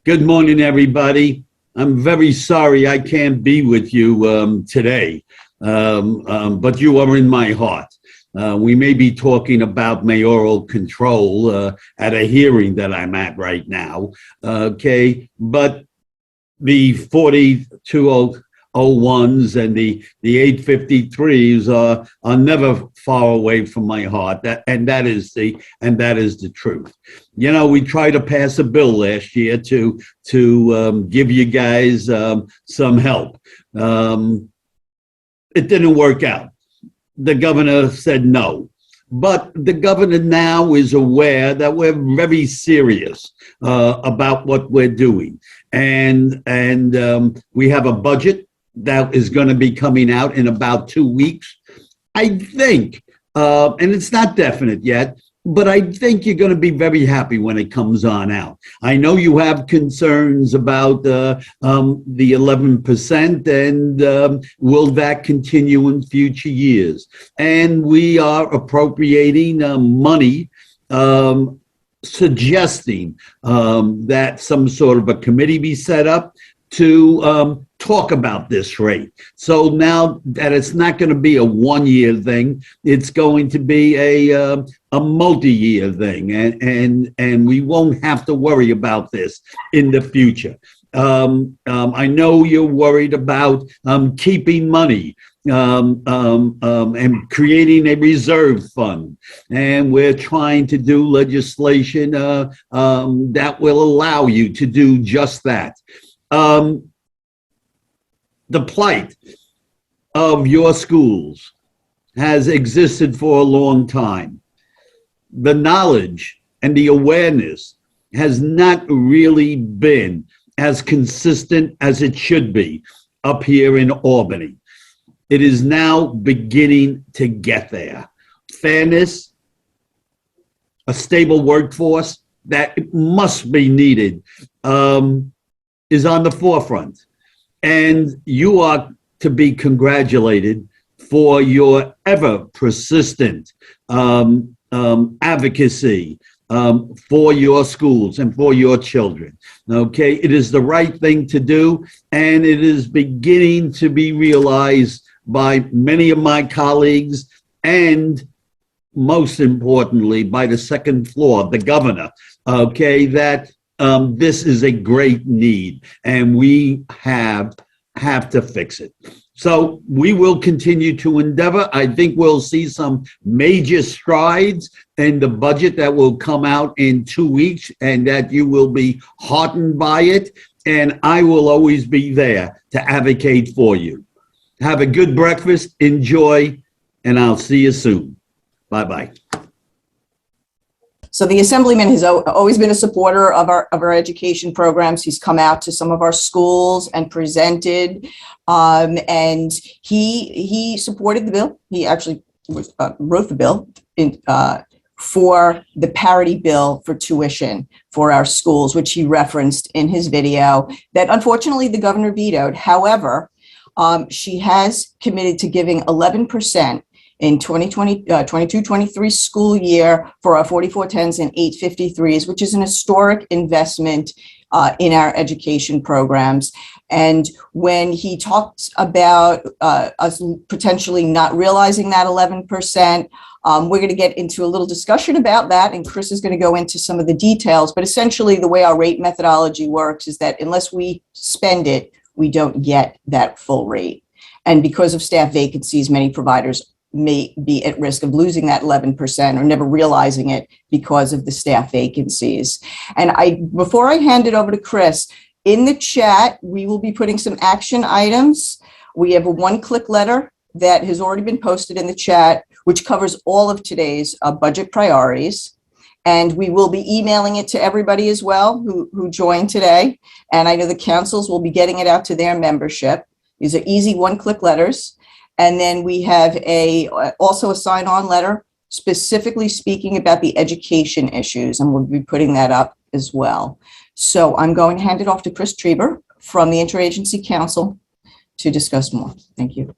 Good morning, everybody. I'm very sorry I can't be with you today, but you are in my heart. We may be talking about mayoral control at a hearing that I'm at right now, okay? But the 4201s and the 853s are never far away from my heart. That is the truth. You know, we tried to pass a bill last year to give you guys some help. It didn't work out. The governor said no. But the governor now is aware that we're very serious about what we're doing. And we have a budget that is going to be coming out in about 2 weeks. I think, and it's not definite yet, but I think you're going to be very happy when it comes on out. I know you have concerns about the 11%, and will that continue in future years? And we are appropriating money, suggesting that some sort of a committee be set up to talk about this rate. So now that it's not going to be a one-year thing, it's going to be a multi-year thing, and we won't have to worry about this in the future. I know you're worried about keeping money and creating a reserve fund. And we're trying to do legislation that will allow you to do just that. The plight of your schools has existed for a long time. The knowledge and the awareness has not really been as consistent as it should be up here in Albany. It is now beginning to get there. Fairness, a stable workforce that must be needed, is on the forefront. And you are to be congratulated for your ever persistent advocacy for your schools and for your children. Okay, it is the right thing to do, and it is beginning to be realized by many of my colleagues, and most importantly, by the second floor, the governor. Okay, that this is a great need, and we have to fix it. So we will continue to endeavor. I think we'll see some major strides in the budget that will come out in 2 weeks, and that you will be heartened by it. And I will always be there to advocate for you. Have a good breakfast, enjoy, and I'll see you soon. Bye-bye. So the Assemblyman has always been a supporter of our education programs. He's come out to some of our schools and presented, and he supported the bill. He actually wrote the bill for the parity bill for tuition for our schools, which he referenced in his video, that unfortunately the governor vetoed. However, she has committed to giving 11% in 22-23 school year for our 4410s and 853s, which is an historic investment in our education programs. And when he talks about us potentially not realizing that 11%, we're going to get into a little discussion about that, and Chris is going to go into some of the details. But essentially, the way our rate methodology works is that unless we spend it, we don't get that full rate. And because of staff vacancies, many providers may be at risk of losing that 11% or never realizing it because of the staff vacancies. And before I hand it over to Chris, in the chat, we will be putting some action items. We have a one-click letter that has already been posted in the chat, which covers all of today's budget priorities. And we will be emailing it to everybody as well who joined today. And I know the councils will be getting it out to their membership. These are easy one-click letters. And then we have also a sign-on letter specifically speaking about the education issues, and we'll be putting that up as well. So I'm going to hand it off to Chris Trieber from the Interagency Council to discuss more. Thank you.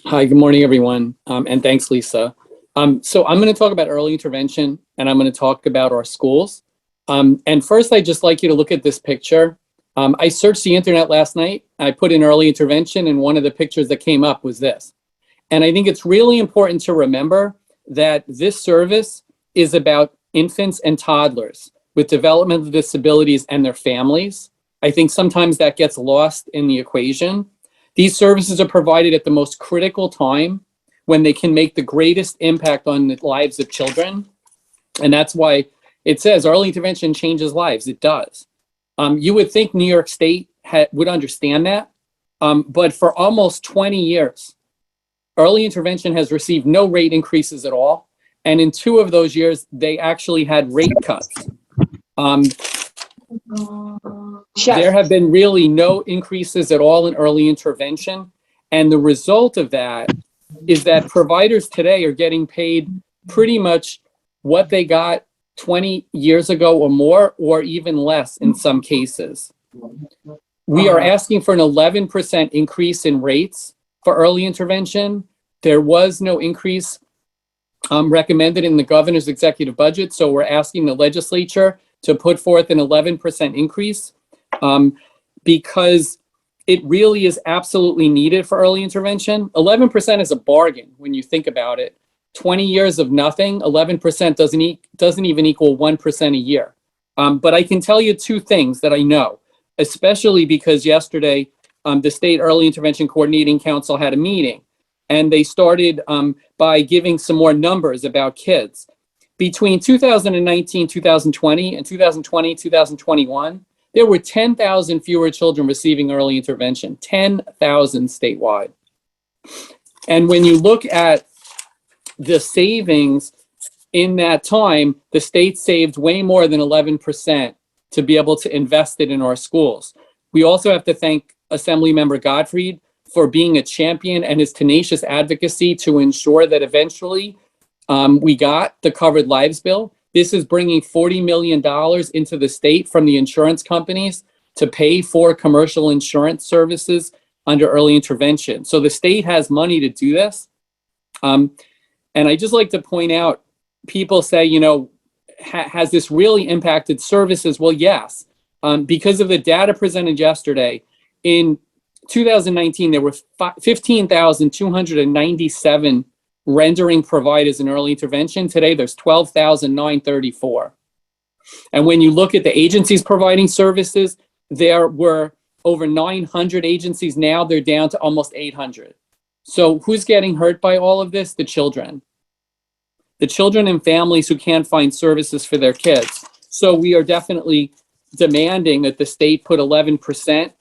Hi, good morning, everyone, and thanks, Lisa. So I'm going to talk about early intervention, and I'm going to talk about our schools. And first, I'd just like you to look at this picture. I searched the internet last night. I put in early intervention, and one of the pictures that came up was this. And I think it's really important to remember that this service is about infants and toddlers with developmental disabilities and their families. I think sometimes that gets lost in the equation. These services are provided at the most critical time when they can make the greatest impact on the lives of children. And that's why it says early intervention changes lives. It does. You would think New York State would understand that, but for almost 20 years, early intervention has received no rate increases at all. And in 2 of those years, they actually had rate cuts. There have been really no increases at all in early intervention. And the result of that is that providers today are getting paid pretty much what they got 20 years ago or more, or even less in some cases. We are asking for an 11% increase in rates for early intervention. There was no increase recommended in the governor's executive budget, so we're asking the legislature to put forth an 11% increase because it really is absolutely needed for early intervention. 11% is a bargain when you think about it. 20 years of nothing, 11% doesn't even equal 1% a year. But I can tell you 2 things that I know, especially because yesterday the State Early Intervention Coordinating Council had a meeting, and they started by giving some more numbers about kids. Between 2019, 2020, and 2020, 2021, there were 10,000 fewer children receiving early intervention, 10,000 statewide. And when you look at the savings in that time, the state saved way more than 11% to be able to invest it in our schools. We also have to thank Assemblymember Gottfried for being a champion and his tenacious advocacy to ensure that eventually we got the Covered Lives Bill. This is bringing $40 million into the state from the insurance companies to pay for commercial insurance services under early intervention. So the state has money to do this. And I just like to point out, people say, you know, has this really impacted services? Well, yes, because of the data presented yesterday. In 2019, there were 15,297 rendering providers in early intervention. Today, there's 12,934. And when you look at the agencies providing services, there were over 900 agencies. Now they're down to almost 800. So who's getting hurt by all of this? The children. The children and families who can't find services for their kids. So we are definitely demanding that the state put 11%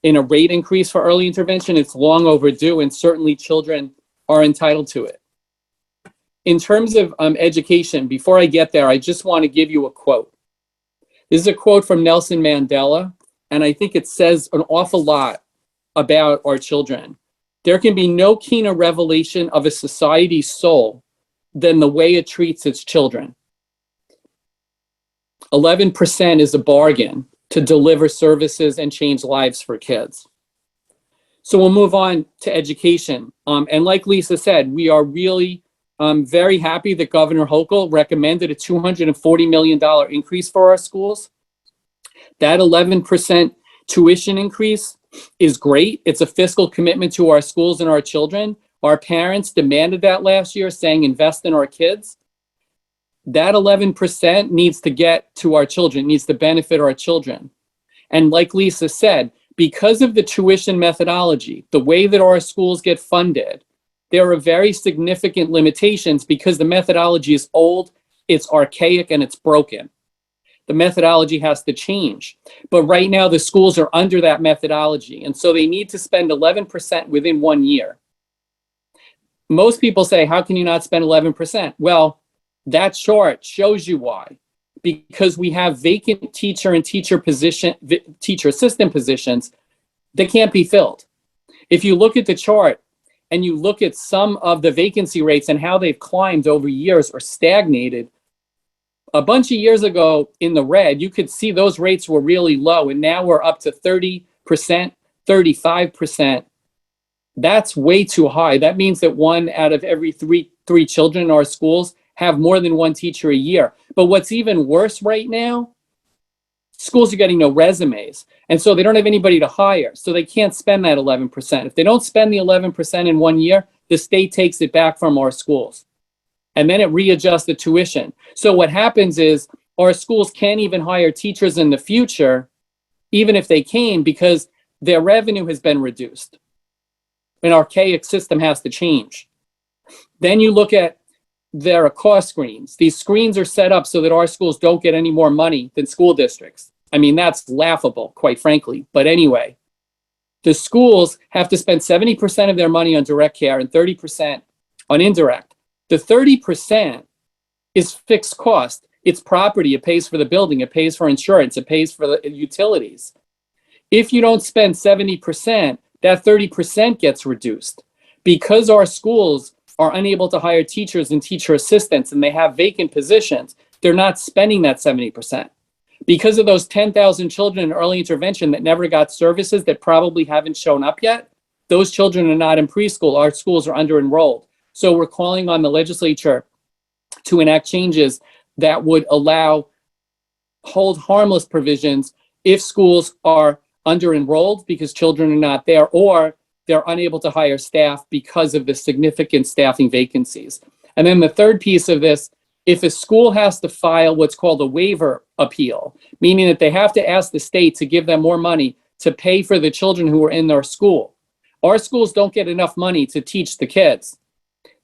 in a rate increase for early intervention. It's long overdue, and certainly children are entitled to it. In terms of education, before I get there, I just want to give you a quote. This is a quote from Nelson Mandela, and I think it says an awful lot about our children. There can be no keener revelation of a society's soul than the way it treats its children. 11% is a bargain to deliver services and change lives for kids. So we'll move on to education. And like Lisa said, we are really very happy that Governor Hochul recommended a $240 million increase for our schools. That 11% tuition increase is great. It's a fiscal commitment to our schools and our children. Our parents demanded that last year, saying invest in our kids. That 11% needs to get to our children, needs to benefit our children. And like Lisa said, because of the tuition methodology, the way that our schools get funded, there are very significant limitations because the methodology is old, it's archaic, and it's broken. The methodology has to change. But right now, the schools are under that methodology. And so they need to spend 11% within 1 year. Most people say, how can you not spend 11%? Well, that chart shows you why. Because we have vacant teacher and teacher assistant positions that can't be filled. If you look at the chart and you look at some of the vacancy rates and how they've climbed over years or stagnated, a bunch of years ago in the red, you could see those rates were really low, and now we're up to 30%, 35%. That's way too high. That means that 1 out of every three children in our schools have more than 1 teacher a year. But what's even worse right now, schools are getting no resumes. And so they don't have anybody to hire. So they can't spend that 11%. If they don't spend the 11% in 1 year, the state takes it back from our schools. And then it readjusts the tuition. So what happens is our schools can't even hire teachers in the future, even if they came, because their revenue has been reduced. An archaic system has to change. Then you look at their cost screens. These screens are set up so that our schools don't get any more money than school districts. I mean, that's laughable, quite frankly. But anyway, the schools have to spend 70% of their money on direct care and 30% on indirect. The 30% is fixed cost. It's property. It pays for the building. It pays for insurance. It pays for the utilities. If you don't spend 70%, that 30% gets reduced. Because our schools are unable to hire teachers and teacher assistants and they have vacant positions, they're not spending that 70%. Because of those 10,000 children in early intervention that never got services that probably haven't shown up yet, those children are not in preschool. Our schools are under-enrolled. So we're calling on the legislature to enact changes that would allow hold harmless provisions if schools are under-enrolled because children are not there, or they're unable to hire staff because of the significant staffing vacancies. And then the third piece of this, if a school has to file what's called a waiver appeal, meaning that they have to ask the state to give them more money to pay for the children who are in their school. Our schools don't get enough money to teach the kids.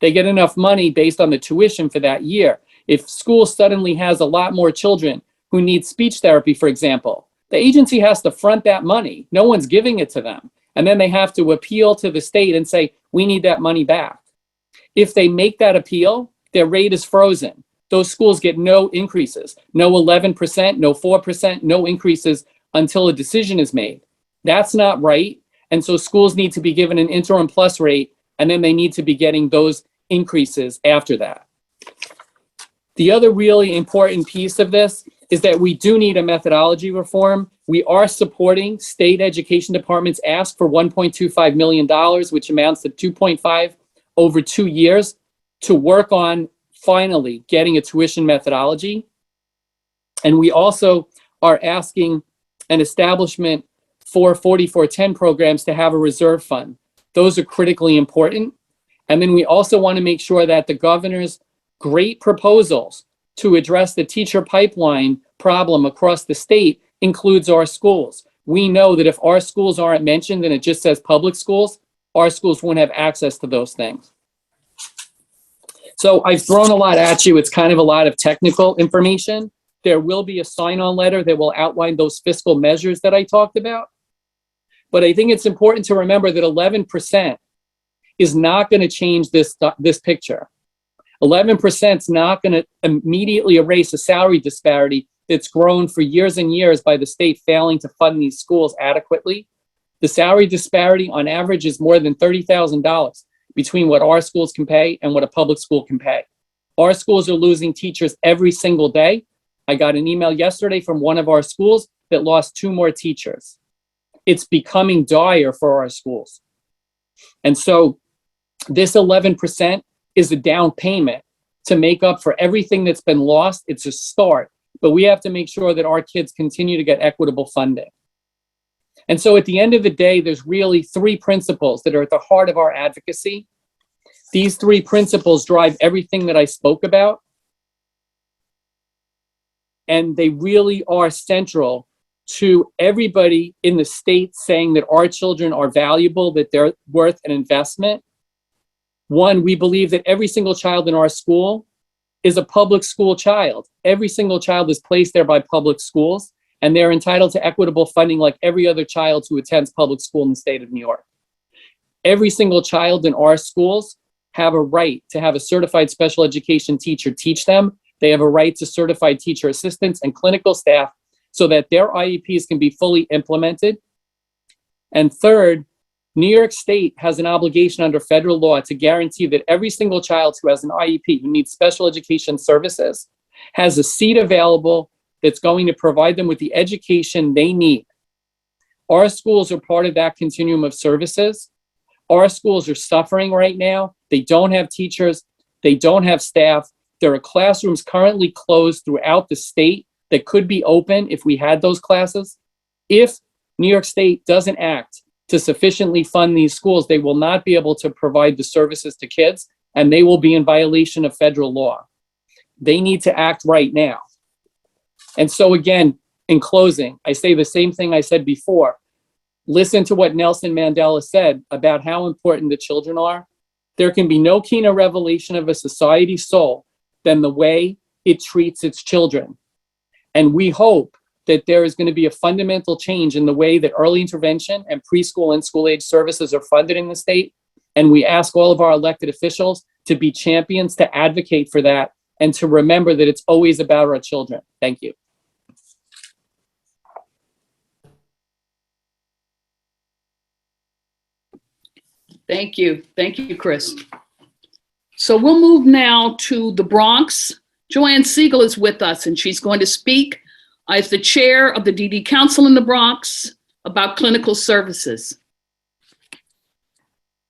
They get enough money based on the tuition for that year. If school suddenly has a lot more children who need speech therapy, for example, the agency has to front that money. No one's giving it to them. And then they have to appeal to the state and say, we need that money back. If they make that appeal, their rate is frozen. Those schools get no increases, no 11%, no 4%, no increases until a decision is made. That's not right. And so schools need to be given an interim plus rate, and then they need to be getting those increases after that. The other really important piece of this is that we do need a methodology reform. We are supporting state education departments ask for $1.25 million, which amounts to 2.5 over 2 years, to work on finally getting a tuition methodology. And we also are asking an establishment for 4410 programs to have a reserve fund. Those are critically important. And then we also want to make sure that the governor's great proposals to address the teacher pipeline problem across the state includes our schools. We know that if our schools aren't mentioned and it just says public schools, our schools won't have access to those things. So I've thrown a lot at you. It's kind of a lot of technical information. There will be a sign-on letter that will outline those fiscal measures that I talked about. But I think it's important to remember that 11% is not going to change this picture. 11% is not going to immediately erase a salary disparity that's grown for years and years by the state failing to fund these schools adequately. The salary disparity on average is more than $30,000 between what our schools can pay and what a public school can pay. Our schools are losing teachers every single day. I got an email yesterday from one of our schools that lost 2 more teachers. It's becoming dire for our schools. And so this 11% is a down payment to make up for everything that's been lost. It's a start, but we have to make sure that our kids continue to get equitable funding. And so at the end of the day, there's really 3 principles that are at the heart of our advocacy. These 3 principles drive everything that I spoke about. And they really are central to everybody in the state saying that our children are valuable, that they're worth an investment. 1, we believe that every single child in our school is a public school child. Every single child is placed there by public schools, and they're entitled to equitable funding like every other child who attends public school in the state of New York. Every single child in our schools have a right to have a certified special education teacher teach them. They have a right to certified teacher assistants and clinical staff so that their IEPs can be fully implemented. And 3rd, New York State has an obligation under federal law to guarantee that every single child who has an IEP, who needs special education services, has a seat available that's going to provide them with the education they need. Our schools are part of that continuum of services. Our schools are suffering right now. They don't have teachers. They don't have staff. There are classrooms currently closed throughout the state that could be open if we had those classes. If New York State doesn't act to sufficiently fund these schools, they will not be able to provide the services to kids, and they will be in violation of federal law. They need to act right now. And so again, in closing, I say the same thing I said before. Listen to what Nelson Mandela said about how important the children are. There can be no keener revelation of a society's soul than the way it treats its children. And we hope that there is going to be a fundamental change in the way that early intervention and preschool and school age services are funded in the state. And we ask all of our elected officials to be champions, to advocate for that, and to remember that it's always about our children. Thank you. Thank you. Thank you, Chris. So we'll move now to the Bronx. Joanne Siegel is with us, and she's going to speak as the chair of the DD Council in the Bronx about clinical services.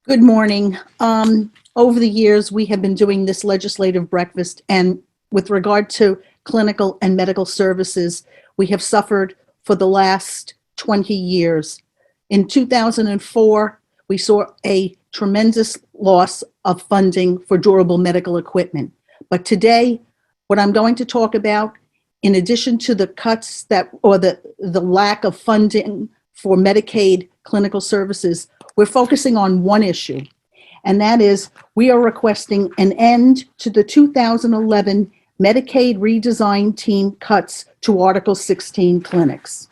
Good morning. Over the years, we have been doing this legislative breakfast, and with regard to clinical and medical services, we have suffered for the last 20 years. In 2004, we saw a tremendous loss of funding for durable medical equipment. But today, what I'm going to talk about, in addition to the cuts that, or the lack of funding for Medicaid clinical services, we're focusing on one issue, and that is we are requesting an end to the 2011 Medicaid redesign team cuts to Article 16 clinics.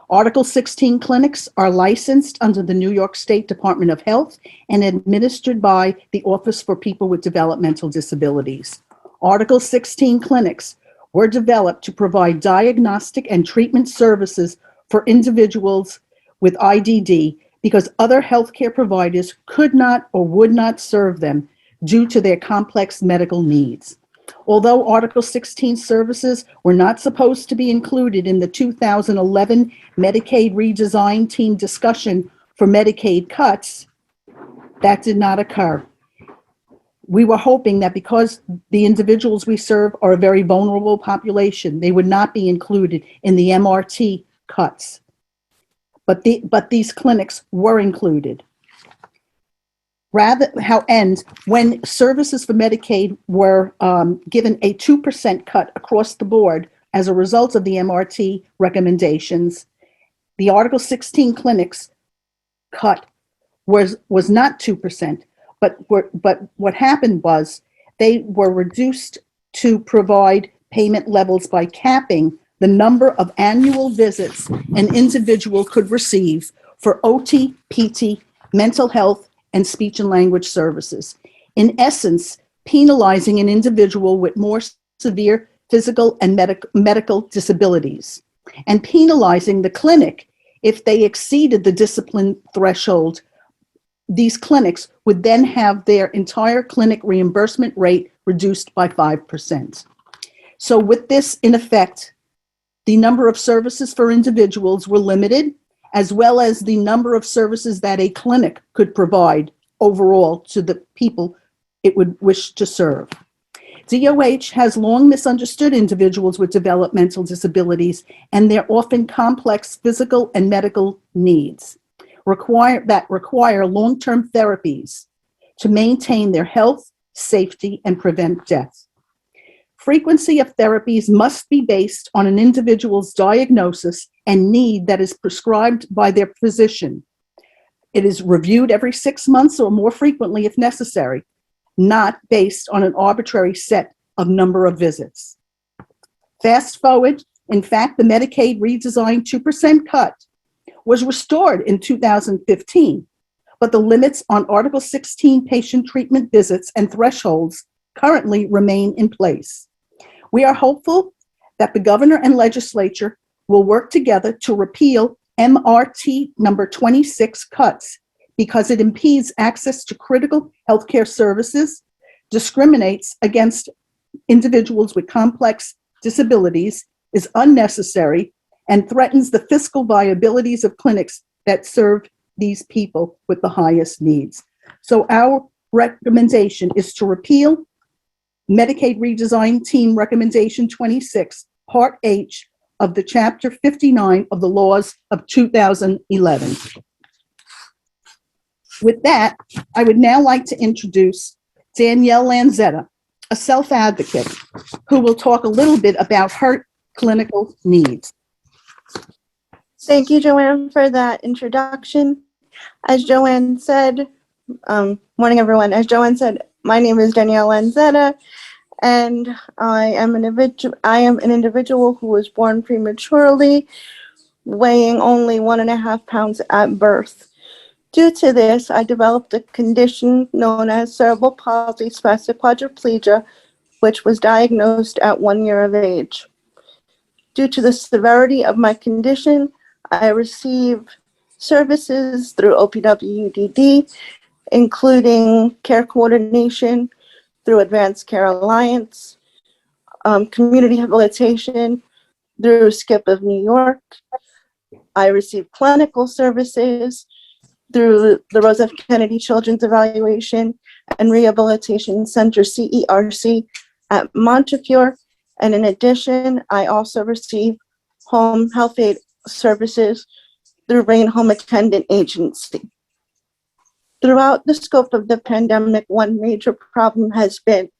Article 16 clinics are licensed under the New York State Department of Health and administered by the Office for People with Developmental Disabilities. Article 16 clinics were developed to provide diagnostic and treatment services for individuals with IDD because other healthcare providers could not or would not serve them due to their complex medical needs. Although Article 16 services were not supposed to be included in the 2011 Medicaid redesign team discussion for Medicaid cuts, that did not occur. We were hoping that because the individuals we serve are a very vulnerable population, they would not be included in the MRT cuts. But these clinics were included. When services for Medicaid were given a 2% cut across the board as a result of the MRT recommendations, the Article 16 clinics cut was not 2%, but what happened was they were reduced to provide payment levels by capping the number of annual visits an individual could receive for OT, PT, mental health, and speech and language services. In essence, penalizing an individual with more severe physical and medical disabilities, and penalizing the clinic if they exceeded the discipline threshold. These clinics would then have their entire clinic reimbursement rate reduced by 5%. So with this in effect, the number of services for individuals were limited, as well as the number of services that a clinic could provide overall to the people it would wish to serve. DOH has long misunderstood individuals with developmental disabilities and their often complex physical and medical needs require long-term therapies to maintain their health, safety, and prevent death. Frequency of therapies must be based on an individual's diagnosis and need that is prescribed by their physician. It is reviewed every 6 months or more frequently if necessary, not based on an arbitrary set of number of visits. Fast forward, in fact, the Medicaid redesign 2% cut was restored in 2015, but the limits on Article 16 patient treatment visits and thresholds currently remain in place. We are hopeful that the governor and legislature will work together to repeal MRT number 26 cuts because it impedes access to critical healthcare services, discriminates against individuals with complex disabilities, is unnecessary, and threatens the fiscal viabilities of clinics that serve these people with the highest needs. So our recommendation is to repeal Medicaid Redesign Team Recommendation 26, Part H of the Chapter 59 of the laws of 2011. With that, I would now like to introduce Danielle Lanzetta, a self-advocate, who will talk a little bit about her clinical needs. Thank you, Joanne, for that introduction. As Joanne said, morning everyone. As Joanne said, my name is Danielle Lanzetta, and I am an individual who was born prematurely, weighing only 1.5 pounds at birth. Due to this, I developed a condition known as cerebral palsy spastic quadriplegia, which was diagnosed at 1 year of age. Due to the severity of my condition, I receive services through OPWDD, including care coordination through Advanced Care Alliance, community rehabilitation through SCIP of New York. I receive clinical services through the Rose F. Kennedy Children's Evaluation and Rehabilitation Center, CERC, at Montefiore. And in addition, I also receive home health aid services through Rain Home Attendant Agency. Throughout the scope of the pandemic, one major problem has been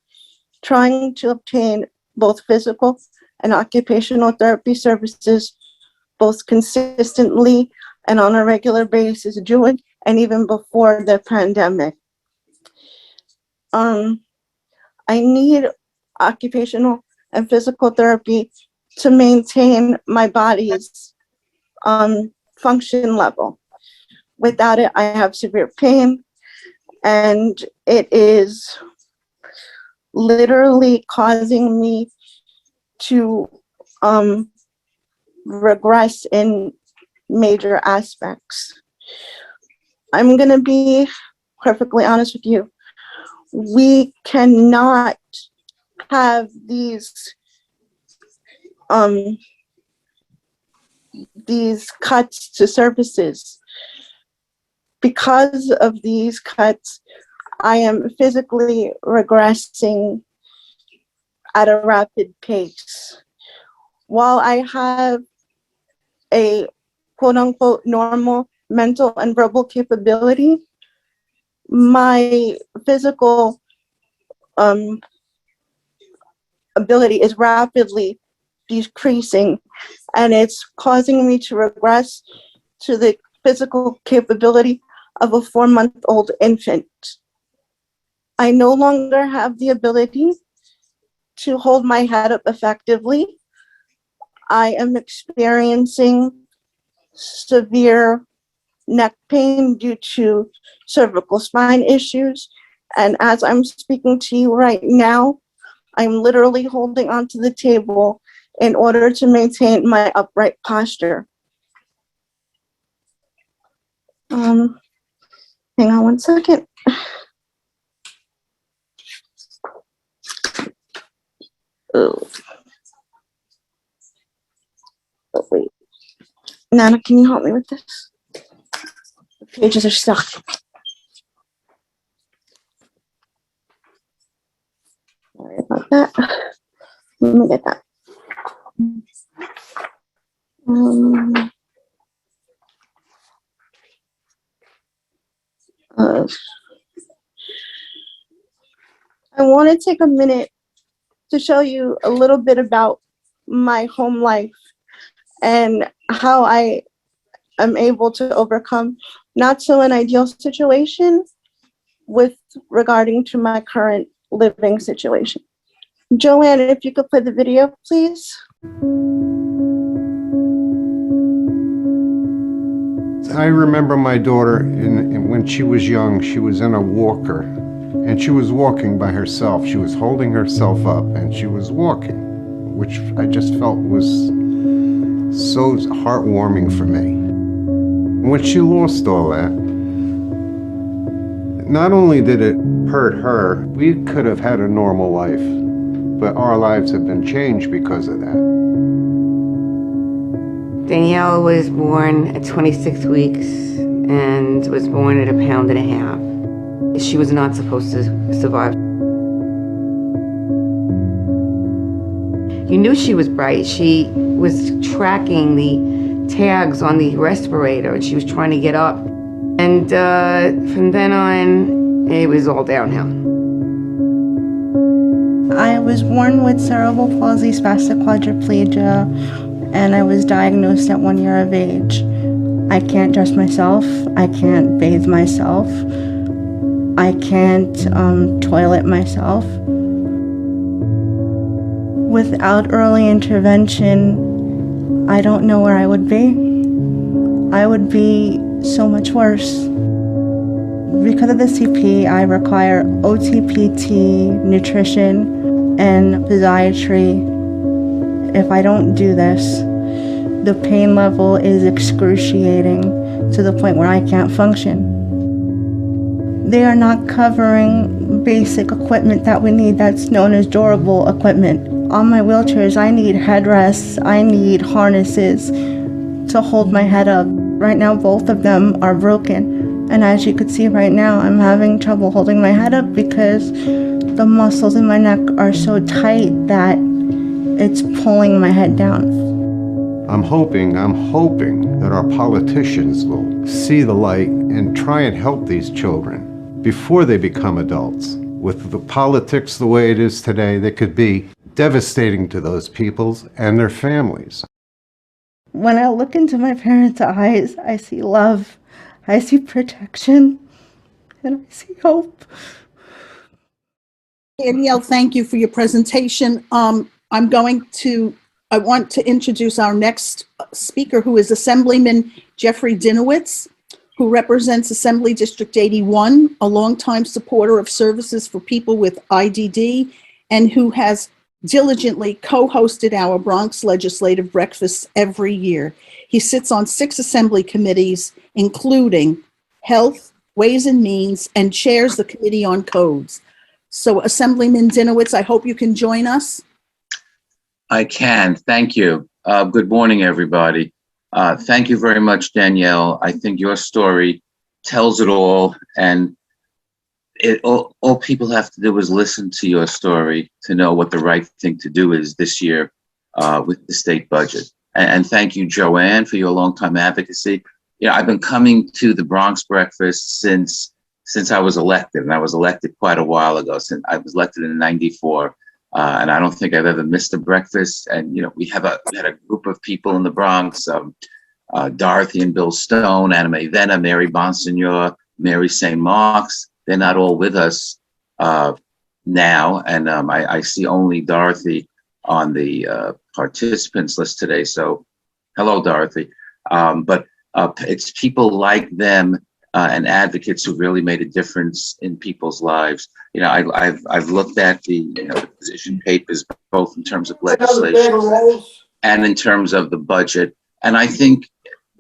trying to obtain both physical and occupational therapy services, both consistently and on a regular basis during and even before the pandemic. I need occupational and physical therapy to maintain my body's function level. Without it, I have severe pain, and it is literally causing me to regress in major aspects. I'm going to be perfectly honest with you. We cannot have these cuts to services. Because of these cuts, I am physically regressing at a rapid pace. While I have a quote unquote normal mental and verbal capability, my physical ability is rapidly decreasing, and it's causing me to regress to the physical capability of a 4-month-old infant. I no longer have the ability to hold my head up effectively. I am experiencing severe neck pain due to cervical spine issues. And as I'm speaking to you right now, I'm literally holding onto the table in order to maintain my upright posture. Hang on one second. Oh, wait. Nana, can you help me with this? The pages are stuck. Sorry about that. Let me get that. I want to take a minute to show you a little bit about my home life and how I am able to overcome not so an ideal situation with regarding to my current living situation. Joanne, if you could play the video, please. I remember my daughter when she was young, she was in a walker and she was walking by herself. She was holding herself up and she was walking, which I just felt was so heartwarming for me. When she lost all that, not only did it hurt her, we could have had a normal life, but our lives have been changed because of that. Danielle was born at 26 weeks and was born at 1.5 pounds. She was not supposed to survive. You knew she was bright. She was tracking the tags on the respirator and she was trying to get up. And from then on, it was all downhill. I was born with cerebral palsy, spastic quadriplegia, and I was diagnosed at 1 year of age. I can't dress myself. I can't bathe myself. I can't toilet myself. Without early intervention, I don't know where I would be. I would be so much worse. Because of the CP, I require OTPT, nutrition, and physiatry. If I don't do this, the pain level is excruciating to the point where I can't function. They are not covering basic equipment that we need that's known as durable equipment. On my wheelchairs, I need headrests, I need harnesses to hold my head up. Right now, both of them are broken. And as you could see right now, I'm having trouble holding my head up because the muscles in my neck are so tight that it's pulling my head down. I'm hoping that our politicians will see the light and try and help these children before they become adults. With the politics the way it is today, they could be devastating to those peoples and their families. when I look into my parents' eyes, I see love, I see protection, and I see hope. Danielle, thank you for your presentation. I want to introduce our next speaker, who is Assemblyman Jeffrey Dinowitz, who represents Assembly District 81, a longtime supporter of services for people with IDD, and who has diligently co-hosted our Bronx Legislative Breakfasts every year. He sits on 6 assembly committees, including Health, Ways and Means, and chairs the Committee on Codes. So Assemblyman Dinowitz, I hope you can join us. I can. Thank you. Good morning, everybody. Thank you very much, Danielle. I think your story tells it all, and all people have to do is listen to your story to know what the right thing to do is this year with the state budget. And thank you, Joanne, for your longtime advocacy. You know, I've been coming to the Bronx Breakfast since I was elected, and I was elected quite a while ago. Since I was elected in '94. And I don't think I've ever missed a breakfast. And, you know, we had a group of people in the Bronx, Dorothy and Bill Stone, Anna Mae Vena, Mary Bonsignor, Mary St. Mark's. They're not all with us now. And I see only Dorothy on the participants list today. So hello, Dorothy. But it's people like them and advocates who really made a difference in people's lives. You know, I've looked at the position papers, both in terms of legislation and in terms of the budget, and I think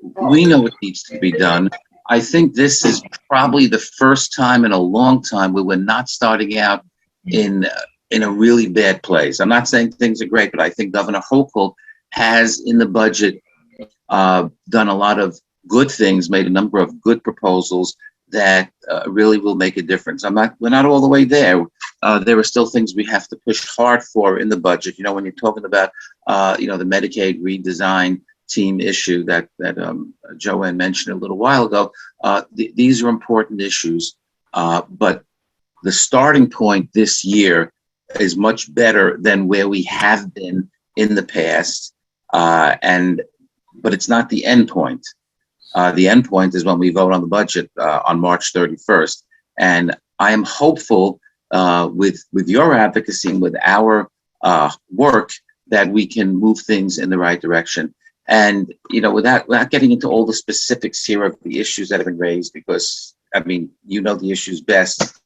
we know what needs to be done. I think this is probably the first time in a long time where we're not starting out in a really bad place. I'm not saying things are great, but I think Governor Hochul has in the budget done a lot of good things, made a number of good proposals that really will make a difference. We're not all the way there. There are still things we have to push hard for in the budget. You know, when you're talking about, the Medicaid redesign team issue that Joanne mentioned a little while ago, these are important issues. But the starting point this year is much better than where we have been in the past. But it's not the end point. The end point is when we vote on the budget on March 31st. And I am hopeful with your advocacy and with our work that we can move things in the right direction. And, you know, without getting into all the specifics here of the issues that have been raised, because, I mean, you know the issues best,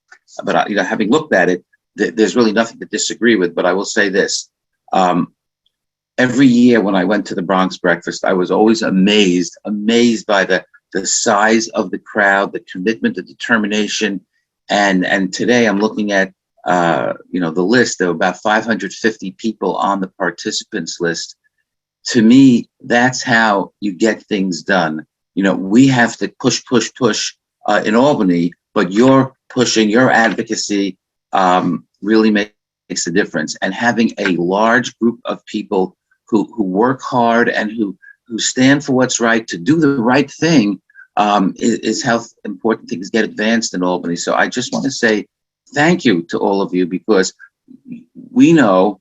but, having looked at it, there's really nothing to disagree with. But I will say this. Every year when I went to the Bronx Breakfast, I was always amazed by the size of the crowd, the commitment, the determination. And today I'm looking at, the list. There were about 550 people on the participants list. To me, that's how you get things done. You know, we have to push in Albany, but your pushing, your advocacy really makes a difference. And having a large group of people who work hard and who stand for what's right, to do the right thing, is how important things get advanced in Albany. So I just want to say thank you to all of you, because we know,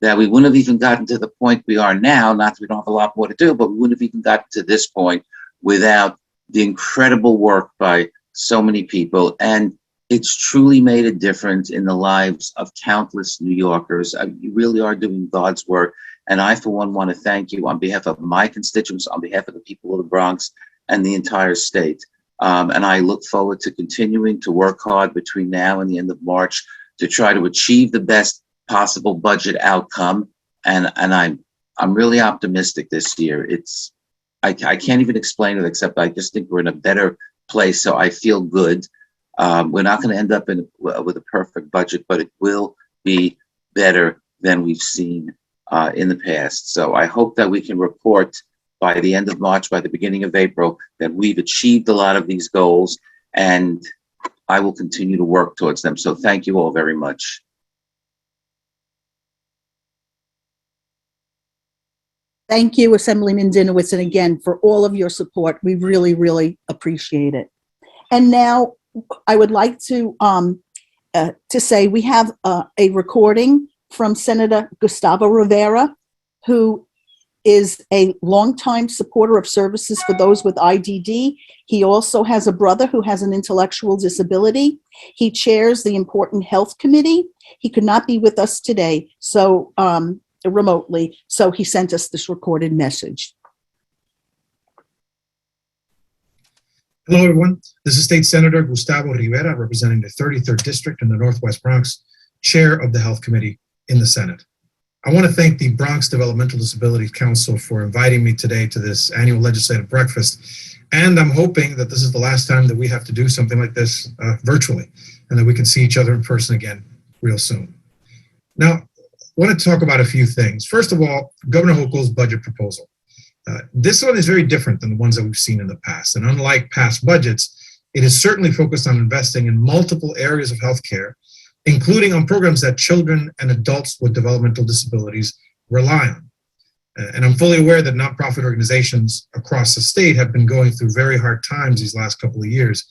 that we wouldn't have even gotten to the point we are now, not that we don't have a lot more to do, but we wouldn't have even gotten to this point without the incredible work by so many people. And it's truly made a difference in the lives of countless New Yorkers. You really are doing God's work. And I, for one, want to thank you on behalf of my constituents, on behalf of the people of the Bronx and the entire state. And I look forward to continuing to work hard between now and the end of March to try to achieve the best possible budget outcome. And I'm really optimistic this year. I can't even explain it, except I just think we're in a better place. So I feel good. We're not going to end up with a perfect budget, but it will be better than we've seen in the past. So I hope that we can report by the end of March, by the beginning of April, that we've achieved a lot of these goals, and I will continue to work towards them. So thank you all very much. Thank you, Assemblyman Dinowitz, and again, for all of your support. We really, really appreciate it. And now I would like to say we have a recording from Senator Gustavo Rivera, who is a longtime supporter of services for those with IDD. He also has a brother who has an intellectual disability. He chairs the important health committee. He could not be with us today, so remotely, so he sent us this recorded message. Hello, everyone. This is State Senator Gustavo Rivera, representing the 33rd District in the Northwest Bronx, Chair of the Health Committee in the Senate. I want to thank the Bronx Developmental Disabilities Council for inviting me today to this annual legislative breakfast. And I'm hoping that this is the last time that we have to do something like this virtually, and that we can see each other in person again real soon. Now, I want to talk about a few things. First of all, Governor Hochul's budget proposal. This one is very different than the ones that we've seen in the past. And unlike past budgets, it is certainly focused on investing in multiple areas of healthcare, including on programs that children and adults with developmental disabilities rely on. And I'm fully aware that nonprofit organizations across the state have been going through very hard times these last couple of years.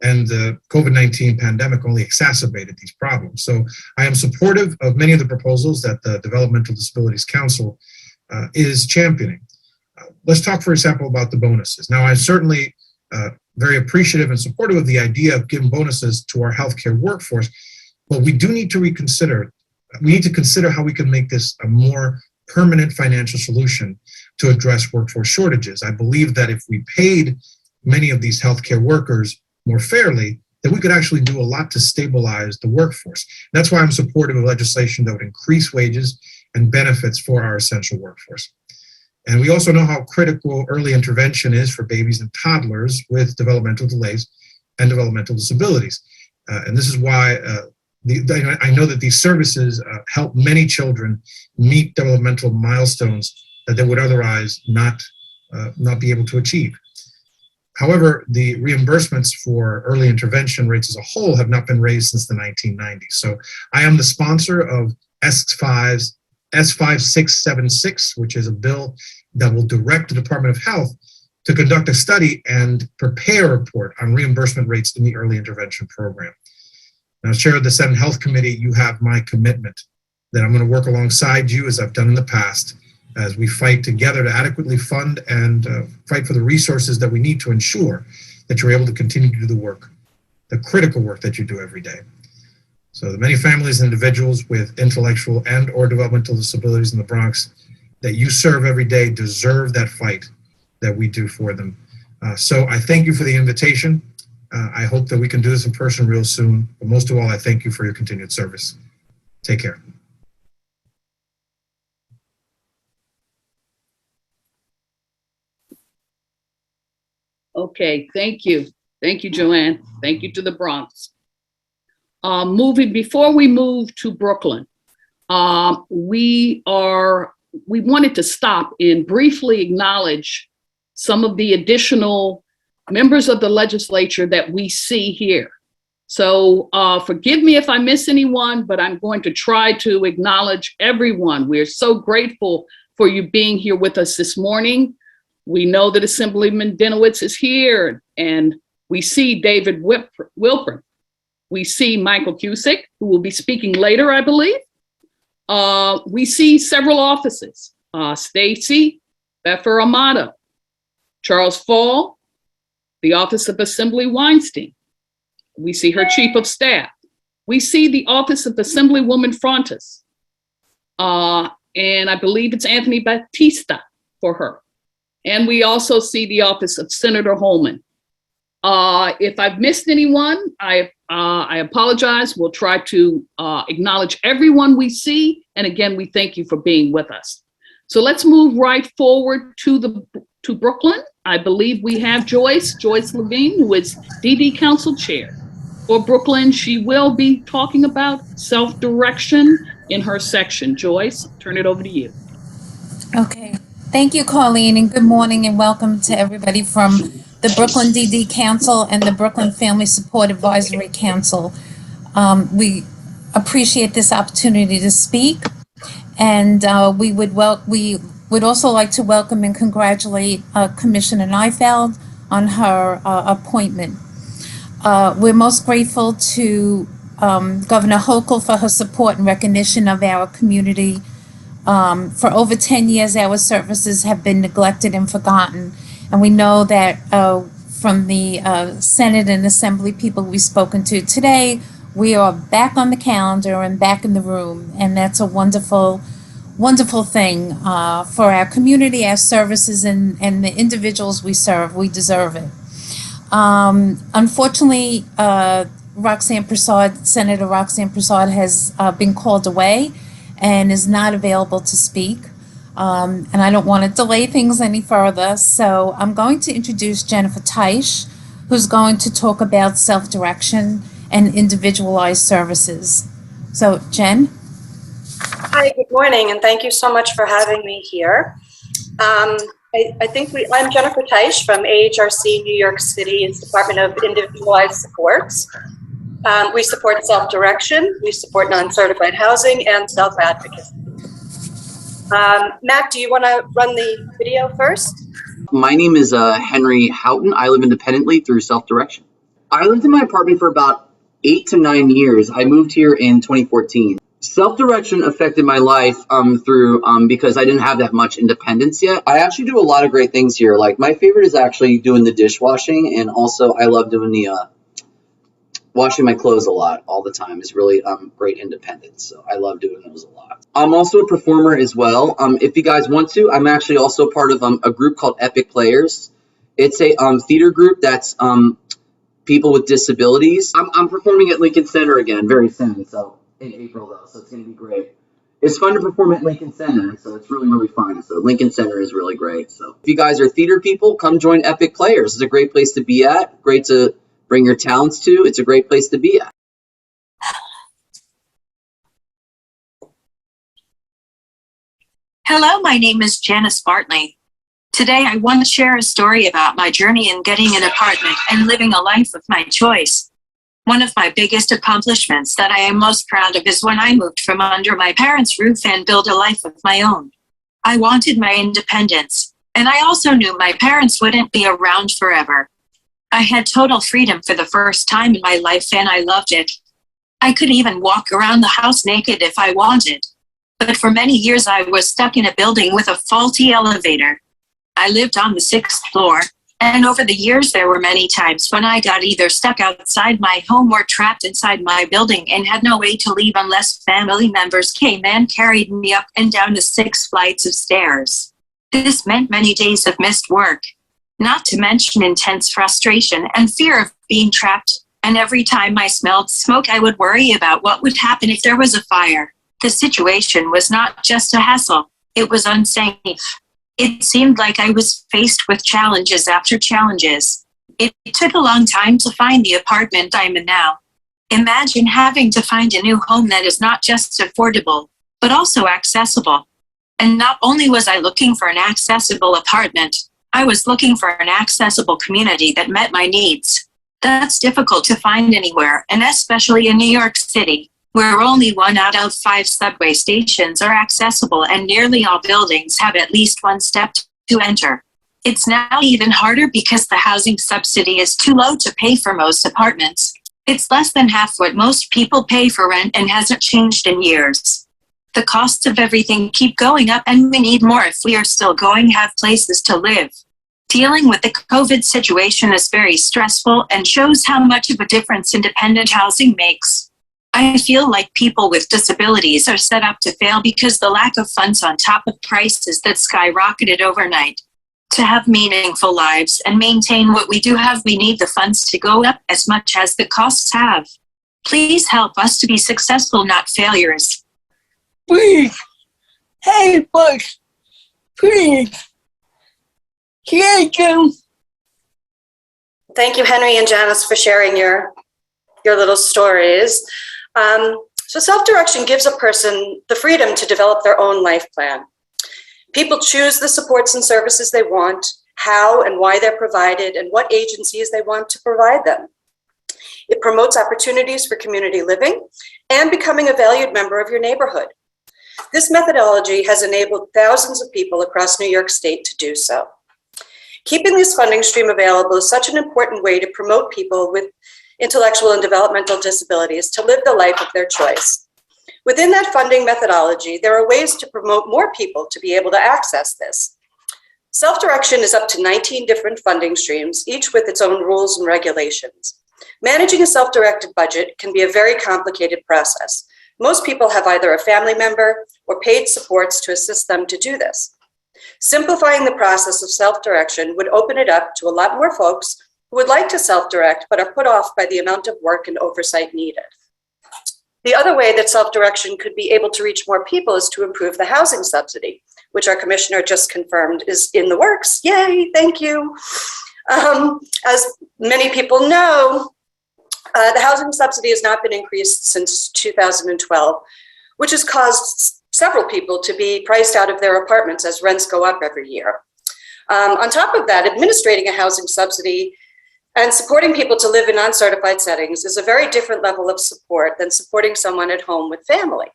And the COVID-19 pandemic only exacerbated these problems. So I am supportive of many of the proposals that the Developmental Disabilities Council is championing. Let's talk, for example, about the bonuses. Now, I'm certainly very appreciative and supportive of the idea of giving bonuses to our healthcare workforce, but we do need to reconsider. We need to consider how we can make this a more permanent financial solution to address workforce shortages. I believe that if we paid many of these healthcare workers more fairly, that we could actually do a lot to stabilize the workforce. That's why I'm supportive of legislation that would increase wages and benefits for our essential workforce. And we also know how critical early intervention is for babies and toddlers with developmental delays and developmental disabilities. And this is why I know that these services help many children meet developmental milestones that they would otherwise not be able to achieve. However, the reimbursements for early intervention rates as a whole have not been raised since the 1990s. So I am the sponsor of S5676, which is a bill that will direct the Department of Health to conduct a study and prepare a report on reimbursement rates in the early intervention program. Now, as Chair of the Senate Health Committee, you have my commitment that I'm going to work alongside you, as I've done in the past, as we fight together to adequately fund and fight for the resources that we need to ensure that you're able to continue to do the work, the critical work that you do every day. So the many families and individuals with intellectual and or developmental disabilities in the Bronx that you serve every day deserve that fight that we do for them. So I thank you for the invitation. I hope that we can do this in person real soon. But most of all, I thank you for your continued service. Take care. Okay, thank you. Thank you, Joanne. Thank you to the Bronx. Before we move to Brooklyn, we wanted to stop and briefly acknowledge some of the additional members of the legislature that we see here. So forgive me if I miss anyone, but I'm going to try to acknowledge everyone. We're so grateful for you being here with us this morning. We know that Assemblyman Dinowitz is here, and we see David Wilpern. We see Michael Cusick, who will be speaking later, I believe. We see several offices, Stacy Beffer Amato, Charles Fall, the Office of Assembly Weinstein. We see her Chief of Staff. We see the Office of Assemblywoman Frontis. And I believe it's Anthony Batista for her. And we also see the Office of Senator Holman. If I've missed anyone, I apologize. We'll try to acknowledge everyone we see. And again, we thank you for being with us. So let's move right forward to Brooklyn. I believe we have Joyce Levine, who is DD Council Chair for Brooklyn. She will be talking about self-direction in her section. Joyce, turn it over to you. Okay. Thank you, Colleen, and good morning and welcome to everybody from the Brooklyn DD Council and the Brooklyn Family Support Advisory Council. We appreciate this opportunity to speak, and we would also like to welcome and congratulate Commissioner Neifeld on her appointment. We're most grateful to Governor Hochul for her support and recognition of our community For over 10 years, our services have been neglected and forgotten. And we know that from the Senate and Assembly people we've spoken to today, we are back on the calendar and back in the room. And that's a wonderful, wonderful thing for our community, our services, and the individuals we serve. We deserve it. Unfortunately, Senator Roxanne Prasad has been called away and is not available to speak. And I don't want to delay things any further. So I'm going to introduce Jennifer Teisch, who's going to talk about self-direction and individualized services. So Jen? Hi, good morning, and thank you so much for having me here. I'm Jennifer Teisch from AHRC New York City's Department of Individualized Supports. We support self-direction, we support non-certified housing, and self-advocacy. Matt, do you want to run the video first? My name is Henry Houghton. I live independently through self-direction. I lived in my apartment for about 8 to 9 years. I moved here in 2014. Self-direction affected my life because I didn't have that much independence yet. I actually do a lot of great things here. Like, my favorite is actually doing the dishwashing, and also I love doing the washing my clothes a lot all the time. Is really great independence. So I love doing those a lot. I'm also a performer as well. If you guys want to, I'm actually also part of a group called Epic Players. It's a theater group that's people with disabilities. I'm performing at Lincoln Center again very soon, so in April though, so it's going to be great. It's fun to perform at Lincoln Center, so it's really, really fun. So Lincoln Center is really great. So if you guys are theater people, come join Epic Players. It's a great place to be at, great to bring your talents to. It's a great place to be at. Hello, my name is Janice Bartley. Today I want to share a story about my journey in getting an apartment and living a life of my choice. One of my biggest accomplishments that I am most proud of is when I moved from under my parents' roof and built a life of my own. I wanted my independence, and I also knew my parents wouldn't be around forever. I had total freedom for the first time in my life, and I loved it. I could even walk around the house naked if I wanted. But for many years I was stuck in a building with a faulty elevator. I lived on the 6th floor, and over the years there were many times when I got either stuck outside my home or trapped inside my building and had no way to leave unless family members came and carried me up and down the 6 flights of stairs. This meant many days of missed work, not to mention intense frustration and fear of being trapped, and every time I smelled smoke I would worry about what would happen if there was a fire. The situation was not just a hassle, it was unsafe. It seemed like I was faced with challenges after challenges. It took a long time to find the apartment I'm in now. Imagine having to find a new home that is not just affordable, but also accessible. And not only was I looking for an accessible apartment, I was looking for an accessible community that met my needs. That's difficult to find anywhere, and especially in New York City, where only 1 out of 5 subway stations are accessible and nearly all buildings have at least 1 step to enter. It's now even harder because the housing subsidy is too low to pay for most apartments. It's less than half what most people pay for rent and hasn't changed in years. The costs of everything keep going up, and we need more if we are still going to have places to live. Dealing with the COVID situation is very stressful and shows how much of a difference independent housing makes. I feel like people with disabilities are set up to fail because the lack of funds on top of prices that skyrocketed overnight. To have meaningful lives and maintain what we do have, we need the funds to go up as much as the costs have. Please help us to be successful, not failures. Please, help us, please. Thank you. Thank you, Henry and Janice, for sharing your little stories. So self-direction gives a person the freedom to develop their own life plan. People choose the supports and services they want, how and why they're provided, and what agencies they want to provide them. It promotes opportunities for community living and becoming a valued member of your neighborhood. This methodology has enabled thousands of people across New York State to do so. Keeping this funding stream available is such an important way to promote people with intellectual and developmental disabilities to live the life of their choice. Within that funding methodology, there are ways to promote more people to be able to access this. Self-direction is up to 19 different funding streams, each with its own rules and regulations. Managing a self-directed budget can be a very complicated process. Most people have either a family member or paid supports to assist them to do this. Simplifying the process of self-direction would open it up to a lot more folks who would like to self-direct but are put off by the amount of work and oversight needed. The other way that self-direction could be able to reach more people is to improve the housing subsidy, which our commissioner just confirmed is in the works. Yay, thank you. As many people know, the housing subsidy has not been increased since 2012, which has caused several people to be priced out of their apartments as rents go up every year. On top of that, administrating a housing subsidy and supporting people to live in uncertified settings is a very different level of support than supporting someone at home with family.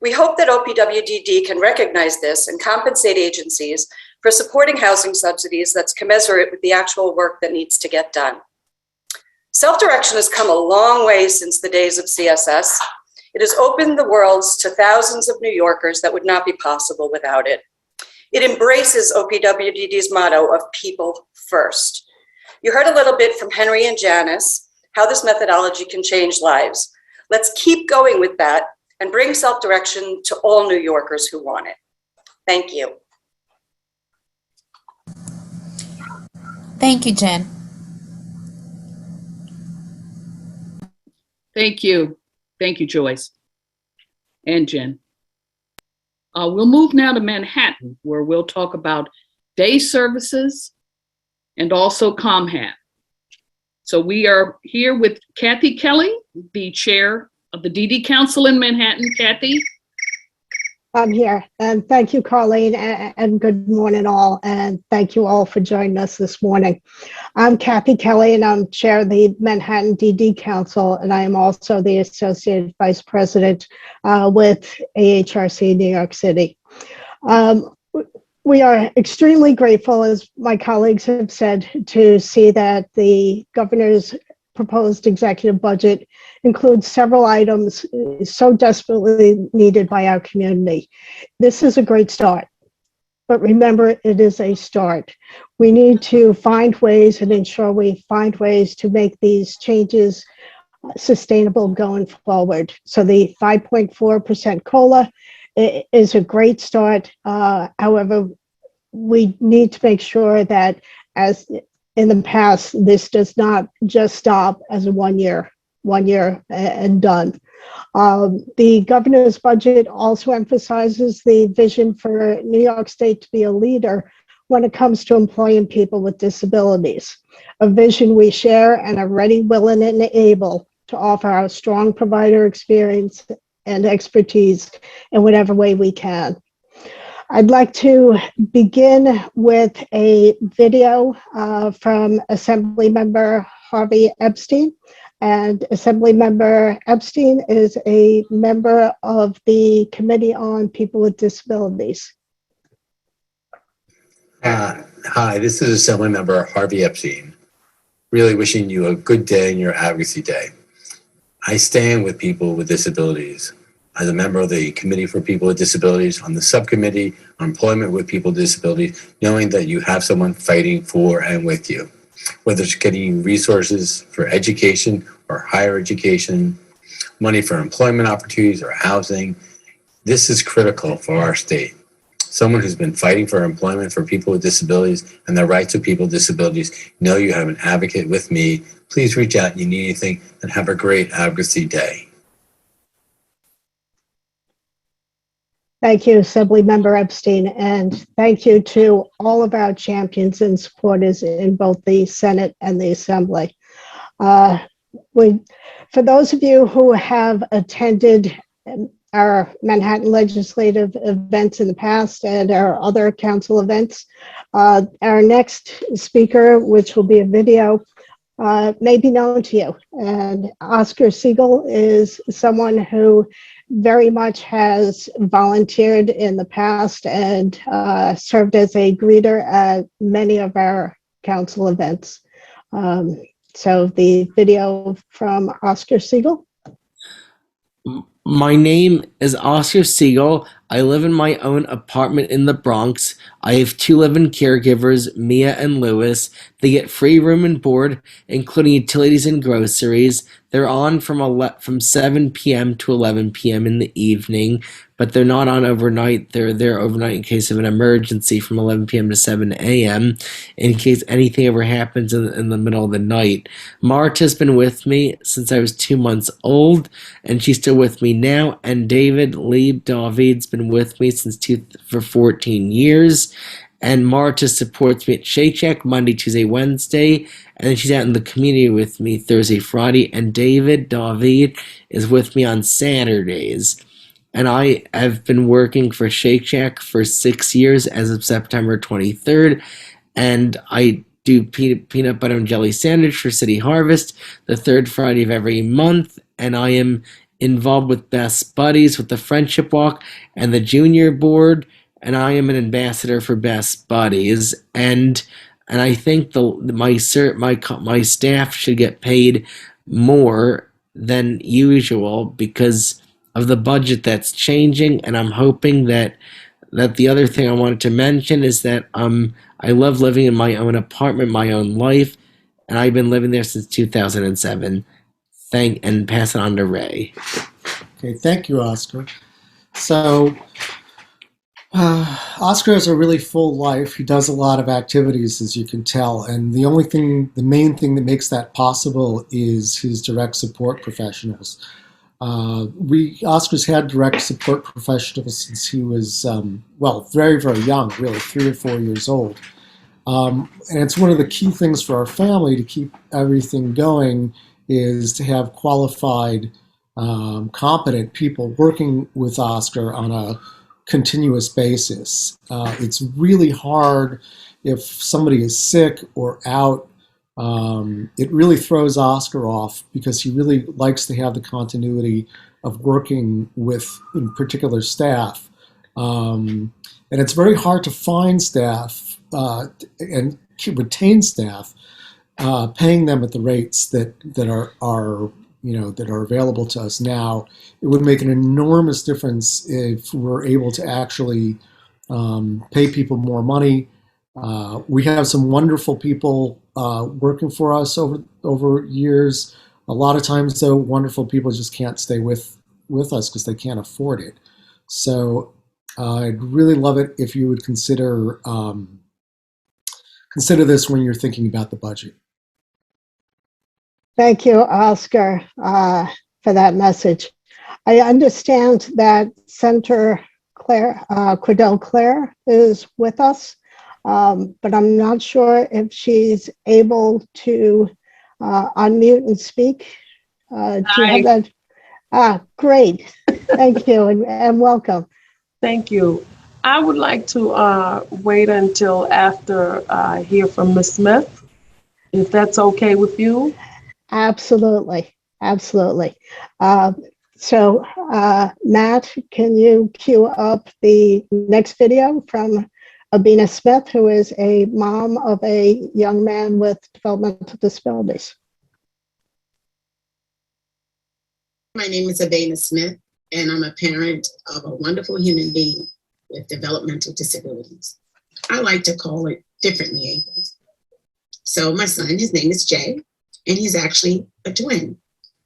We hope that OPWDD can recognize this and compensate agencies for supporting housing subsidies that's commensurate with the actual work that needs to get done. Self-direction has come a long way since the days of CSS. It has opened the worlds to thousands of New Yorkers that would not be possible without it. It embraces OPWDD's motto of people first. You heard a little bit from Henry and Janice, how this methodology can change lives. Let's keep going with that and bring self-direction to all New Yorkers who want it. Thank you. Thank you, Jen. Thank you. Thank you, Joyce and Jen. We'll move now to Manhattan, where we'll talk about day services and also ComHab. So we are here with Kathy Kelly, the chair of the DD Council in Manhattan. Kathy? I'm here, and thank you, Carlene, and good morning all, and thank you all for joining us this morning. I'm Kathy Kelly, and I'm chair of the Manhattan DD Council, and I am also the Associate Vice President with AHRC New York City. We are extremely grateful, as my colleagues have said, to see that the governor's proposed executive budget includes several items so desperately needed by our community. This is a great start, but remember, it is a start. We need to find ways and ensure we find ways to make these changes sustainable going forward. So the 5.4% COLA is a great start. However, we need to make sure that, as in the past, this does not just stop as a one year and done. The governor's budget also emphasizes the vision for New York State to be a leader when it comes to employing people with disabilities, a vision we share and are ready, willing, and able to offer our strong provider experience and expertise in whatever way we can. I'd like to begin with a video from Assemblymember Harvey Epstein. And Assemblymember Epstein is a member of the Committee on People with Disabilities. Hi, this is Assemblymember Harvey Epstein. Really wishing you a good day in your advocacy day. I stand with people with disabilities. As a member of the Committee for People with Disabilities, on the subcommittee on employment with people with disabilities, knowing that you have someone fighting for and with you, whether it's getting resources for education or higher education, money for employment opportunities or housing. This is critical for our state. Someone who's been fighting for employment for people with disabilities and the rights of people with disabilities, know you have an advocate with me. Please reach out if you need anything, and have a great advocacy day. Thank you, Assemblymember Epstein, and thank you to all of our champions and supporters in both the Senate and the Assembly. For those of you who have attended our Manhattan legislative events in the past and our other council events, our next speaker, which will be a video, may be known to you. And Oscar Siegel is someone who very much has volunteered in the past and served as a greeter at many of our council events. So the video from Oscar Siegel. My name is Oscar Siegel. I live in my own apartment in the Bronx. I have 2 live-in caregivers, Mia and Lewis. They get free room and board, including utilities and groceries. They're on from 7 p.m. to 11 p.m. in the evening, but they're not on overnight. They're there overnight in case of an emergency from 11 p.m. to 7 a.m. in case anything ever happens in the middle of the night. Marta's been with me since I was 2 months old, and she's still with me now. And David Lieb David's been with me for 14 years. And Marta supports me at Shake Shack Monday, Tuesday, Wednesday, and then she's out in the community with me Thursday, Friday. And David is with me on Saturdays. And I have been working for Shake Shack for 6 years as of September 23rd. And I do peanut butter and jelly sandwich for City Harvest the third Friday of every month. And I am involved with Best Buddies with the Friendship Walk and the Junior Board. And I am an ambassador for Best Buddies. And I think my staff should get paid more than usual because of the budget that's changing. And I'm hoping that the other thing I wanted to mention is that I love living in my own apartment, my own life, and I've been living there since 2007. And pass it on to Ray. Okay, thank you, Oscar. So, Oscar has a really full life. He does a lot of activities, as you can tell, and the main thing that makes that possible is his direct support professionals. Oscar's had direct support professionals since he was, very, very young, really, 3 or 4 years old. And it's one of the key things for our family to keep everything going is to have qualified, competent people working with Oscar on a continuous basis. It's really hard if somebody is sick or out. It really throws Oscar off because he really likes to have the continuity of working with, in particular, staff. And it's very hard to find staff and retain staff, paying them at the rates that are available to us now. It would make an enormous difference if we're able to actually pay people more money. We have some wonderful people working for us over years. A lot of times, though, wonderful people just can't stay with us because they can't afford it. So I'd really love it if you would consider this when you're thinking about the budget. Thank you, Oscar, for that message. I understand that Senator Cordell Clare is with us, but I'm not sure if she's able to unmute and speak. Do you have that? Great. Thank you and welcome. Thank you. I would like to wait until after I hear from Ms. Smith, if that's okay with you. Absolutely. So, Matt, can you cue up the next video from Abina Smith, who is a mom of a young man with developmental disabilities? My name is Abina Smith, and I'm a parent of a wonderful human being with developmental disabilities. I like to call it differently abled. So my son, his name is Jay, and he's actually a twin.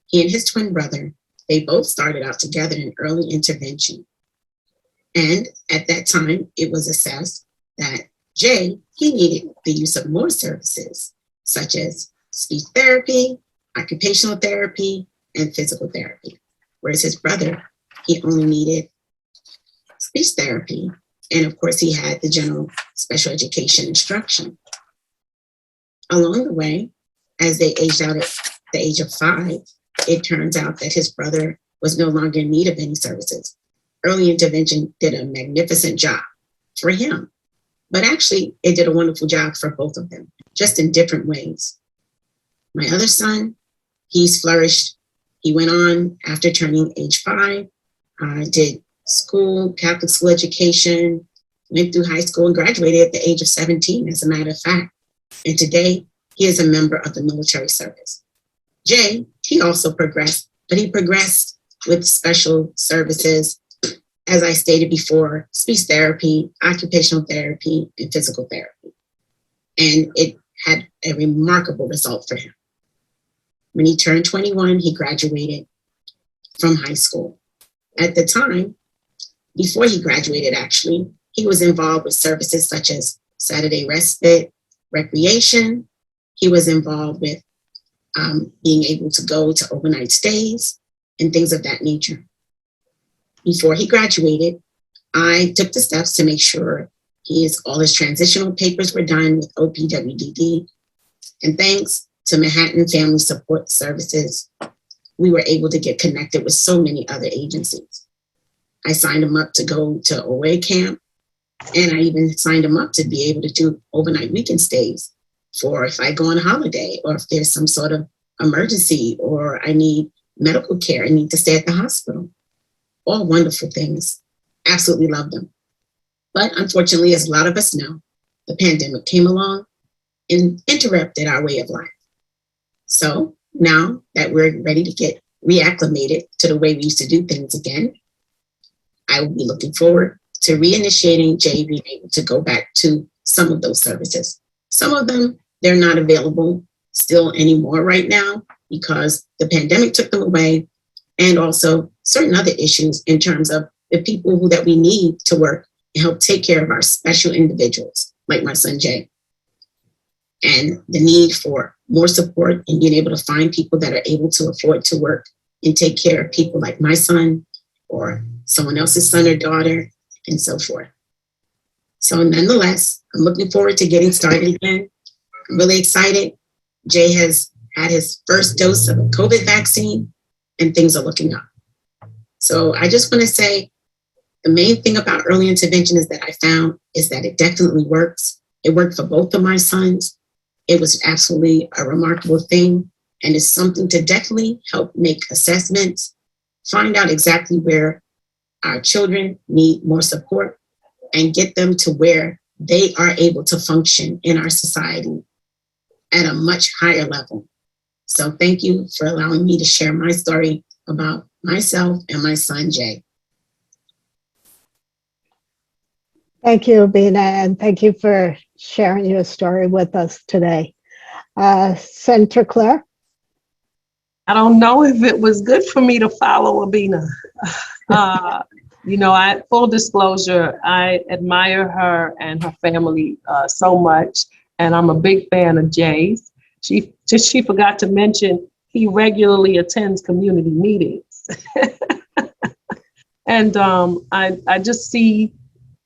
He and his twin brother, they both started out together in early intervention. And at that time, it was assessed that Jay, he needed the use of more services, such as speech therapy, occupational therapy, and physical therapy. Whereas his brother, he only needed speech therapy. And of course, he had the general special education instruction. Along the way, as they aged out at the age of 5, it turns out that his brother was no longer in need of any services. Early intervention did a magnificent job for him, but actually it did a wonderful job for both of them, just in different ways. My other son, he's flourished. He went on after turning age 5, did school, Catholic school education, went through high school and graduated at the age of 17, as a matter of fact. And today, he is a member of the military service. Jay, he also progressed, but he progressed with special services, as I stated before, speech therapy, occupational therapy, and physical therapy. And it had a remarkable result for him. When he turned 21, he graduated from high school. At the time, before he graduated, actually, he was involved with services such as Saturday respite, recreation. He was involved with being able to go to overnight stays and things of that nature. Before he graduated, I took the steps to make sure all his transitional papers were done with OPWDD. And thanks to Manhattan Family Support Services, we were able to get connected with so many other agencies. I signed him up to go to OA camp, and I even signed him up to be able to do overnight weekend stays for if I go on holiday or if there's some sort of emergency or I need medical care, I need to stay at the hospital. All wonderful things. Absolutely love them. But unfortunately, as a lot of us know, the pandemic came along and interrupted our way of life. So now that we're ready to get reacclimated to the way we used to do things again, I will be looking forward to reinitiating Jay being able to go back to some of those services. Some of them, they're not available still anymore right now because the pandemic took them away, and also certain other issues in terms of the people that we need to work and help take care of our special individuals, like my son Jay. And the need for more support and being able to find people that are able to afford to work and take care of people like my son or someone else's son or daughter and so forth. So nonetheless, I'm looking forward to getting started again. I'm really excited. Jay has had his first dose of a COVID vaccine and things are looking up. So I just want to say the main thing about early intervention is that I found is that it definitely works. It worked for both of my sons. It was absolutely a remarkable thing. And it's something to definitely help make assessments, find out exactly where our children need more support and get them to where they are able to function in our society at a much higher level. So thank you for allowing me to share my story about myself and my son, Jay. Thank you, Bina, and thank you for sharing your story with us today. Senator Claire? I don't know if it was good for me to follow Abina. Full disclosure, I admire her and her family so much, and I'm a big fan of Jay's. She forgot to mention he regularly attends community meetings. And I just see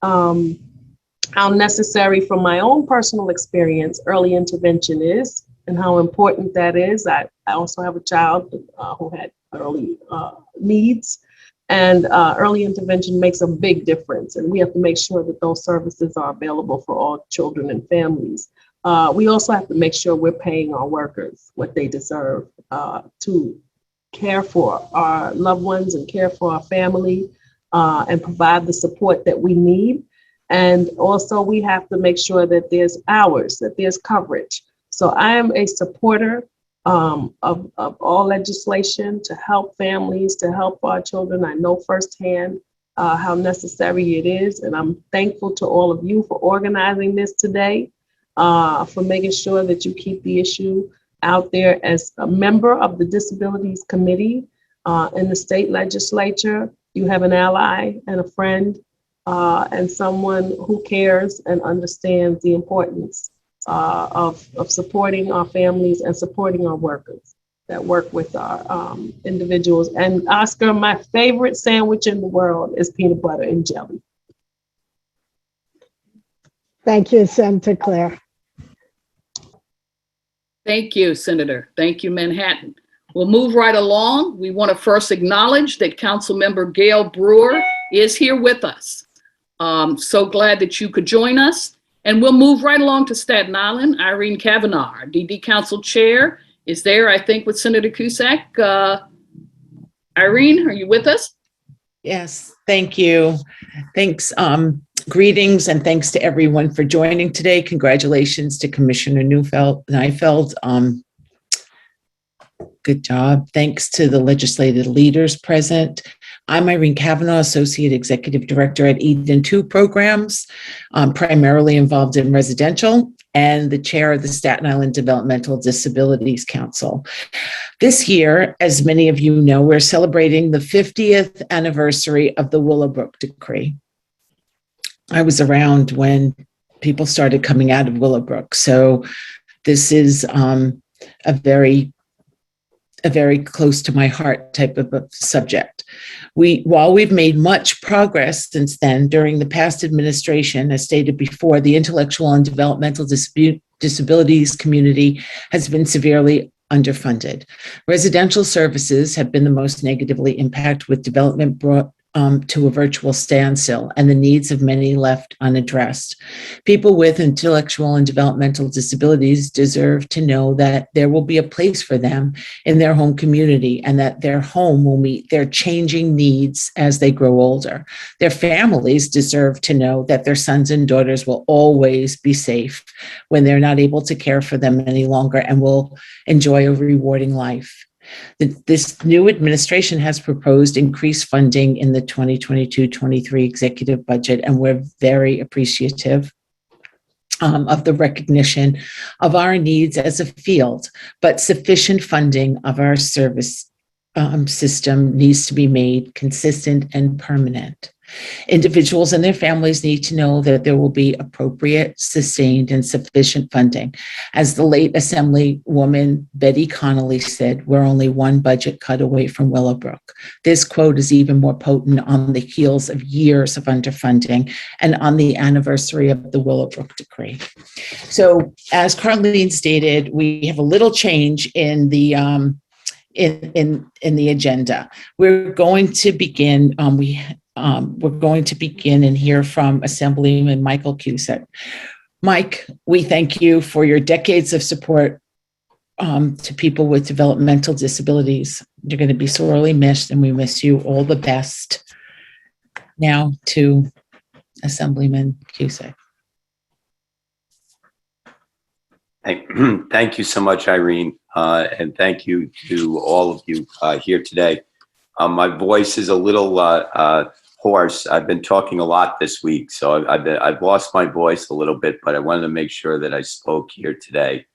how necessary from my own personal experience early intervention is and how important that is. I also have a child who had early needs, and early intervention makes a big difference. And we have to make sure that those services are available for all children and families. We also have to make sure we're paying our workers what they deserve to care for our loved ones and care for our family and provide the support that we need. And also we have to make sure that there's hours, that there's coverage. So I am a supporter of all legislation to help families, to help our children. I know firsthand how necessary it is. And I'm thankful to all of you for organizing this today, for making sure that you keep the issue out there. As a member of the Disabilities Committee in the state legislature, you have an ally and a friend and someone who cares and understands the importance of supporting our families and supporting our workers that work with our individuals. And Oscar, my favorite sandwich in the world is peanut butter and jelly. Thank you, Senator Claire. Thank you, Senator. Thank you, Manhattan. We'll move right along. We want to first acknowledge that Councilmember Gail Brewer is here with us. So glad that you could join us. And we'll move right along to Staten Island. Irene Kavanaugh, our DD Council Chair, is there, I think, with Senator Cusack. Irene, are you with us? Yes, thank you. Thanks. Greetings and thanks to everyone for joining today. Congratulations to Commissioner Neufeld. Good job. Thanks to the legislative leaders present. I'm Irene Kavanaugh, Associate Executive Director at Eden 2 Programs, primarily involved in residential, and the chair of the Staten Island Developmental Disabilities Council. This year, as many of you know, we're celebrating the 50th anniversary of the Willowbrook Decree. I was around when people started coming out of Willowbrook, so this is a very close to my heart type of a subject. While we've made much progress since then, during the past administration, as stated before, the intellectual and developmental disabilities community has been severely underfunded. Residential services have been the most negatively impacted, with development brought to a virtual standstill and the needs of many left unaddressed. People with intellectual and developmental disabilities deserve to know that there will be a place for them in their home community and that their home will meet their changing needs as they grow older. Their families deserve to know that their sons and daughters will always be safe when they're not able to care for them any longer and will enjoy a rewarding life. This new administration has proposed increased funding in the 2022-23 executive budget, and we're very appreciative of the recognition of our needs as a field, but sufficient funding of our service system needs to be made consistent and permanent. Individuals and their families need to know that there will be appropriate, sustained, and sufficient funding. As the late Assemblywoman Betty Connolly said, we're only one budget cut away from Willowbrook. This quote is even more potent on the heels of years of underfunding and on the anniversary of the Willowbrook Decree. So, as Carlene stated, we have a little change in the in the agenda. We're going to begin. We're going to begin and hear from Assemblyman Michael Cusick. Mike, we thank you for your decades of support to people with developmental disabilities. You're going to be sorely missed, and we wish you all the best. Now to Assemblyman Cusick. Thank you so much, Irene, and thank you to all of you here today. My voice is a little hoarse. I've been talking a lot this week, so I've lost my voice a little bit, but I wanted to make sure that I spoke here today.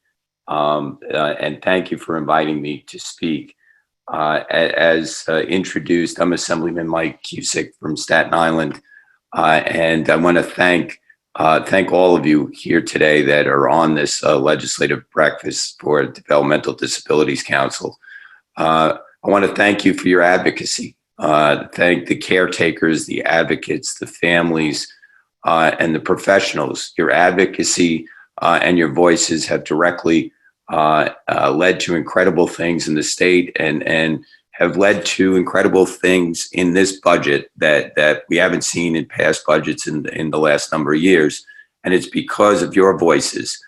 And thank you for inviting me to speak. As introduced, I'm Assemblyman Mike Cusick from Staten Island, and I want to thank all of you here today that are on this legislative breakfast for Developmental Disabilities Council. I want to thank you for your advocacy. Thank the caretakers, the advocates, the families, and the professionals. Your advocacy and your voices have directly led to incredible things in the state and have led to incredible things in this budget that we haven't seen in past budgets in the last number of years. And it's because of your voices,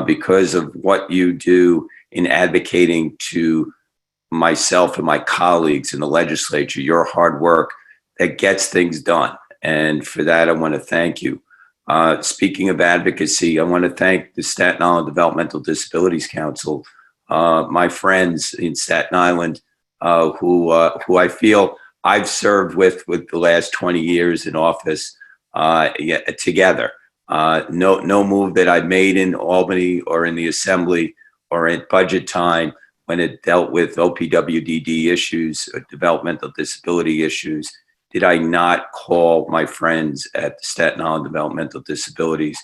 because of what you do in advocating to myself and my colleagues in the legislature, your hard work that gets things done. And for that, I want to thank you. Speaking of advocacy, I want to thank the Staten Island Developmental Disabilities Council, my friends in Staten Island, who I feel I've served with the last 20 years in office together. No move that I've made in Albany or in the Assembly or at budget time when it dealt with OPWDD issues, developmental disability issues, did I not call my friends at the Staten Island Developmental Disabilities,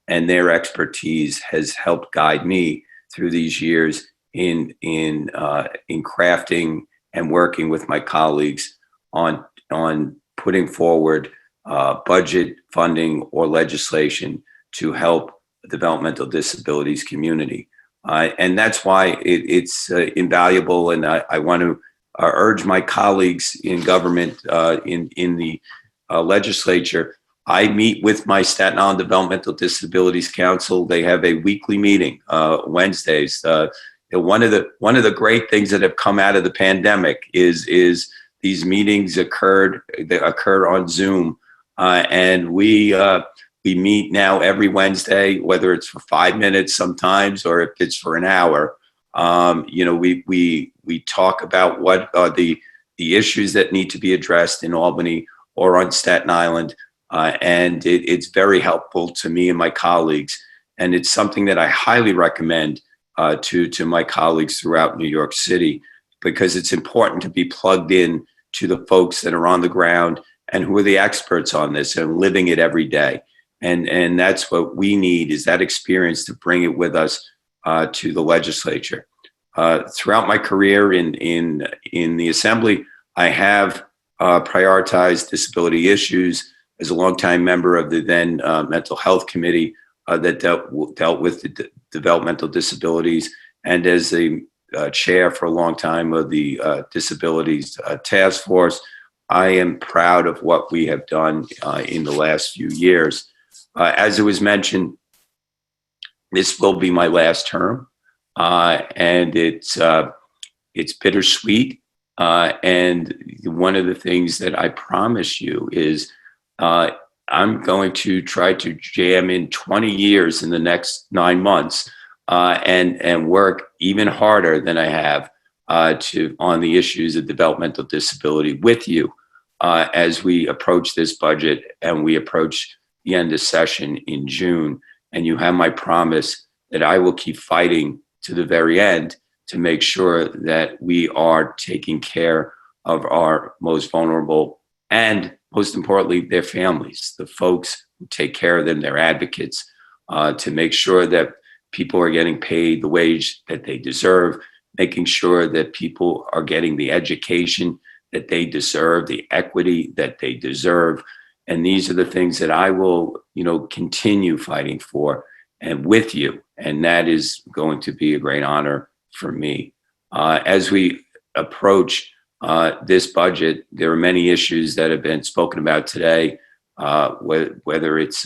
and their expertise has helped guide me through these years in crafting and working with my colleagues on putting forward budget funding or legislation to help the developmental disabilities community. And that's why it's invaluable. And I want to urge my colleagues in government, in the legislature. I meet with my Staten Island Developmental Disabilities Council. They have a weekly meeting Wednesdays. One of the great things that have come out of the pandemic is these meetings occur on Zoom, and we meet now every Wednesday, whether it's for 5 minutes sometimes or if it's for an hour. We talk about what are the issues that need to be addressed in Albany or on Staten Island, and it's very helpful to me and my colleagues, and it's something that I highly recommend to my colleagues throughout New York City, because it's important to be plugged in to the folks that are on the ground and who are the experts on this and living it every day. And that's what we need, is that experience to bring it with us to the legislature. Throughout my career in the Assembly, I have prioritized disability issues as a longtime member of the then Mental Health Committee that dealt with the developmental disabilities, and as a chair for a long time of the Disabilities Task Force. I am proud of what we have done in the last few years. As it was mentioned, this will be my last term, and it's bittersweet. And one of the things that I promise you is I'm going to try to jam in 20 years in the next 9 months, and work even harder than I have on the issues of developmental disability with you as we approach this budget and we approach the end of session in June. And you have my promise that I will keep fighting to the very end to make sure that we are taking care of our most vulnerable and, most importantly, their families, the folks who take care of them, their advocates, to make sure that people are getting paid the wage that they deserve, making sure that people are getting the education that they deserve, the equity that they deserve. And these are the things that I will, continue fighting for and with you. And that is going to be a great honor for me. As we approach this budget, there are many issues that have been spoken about today, whether it's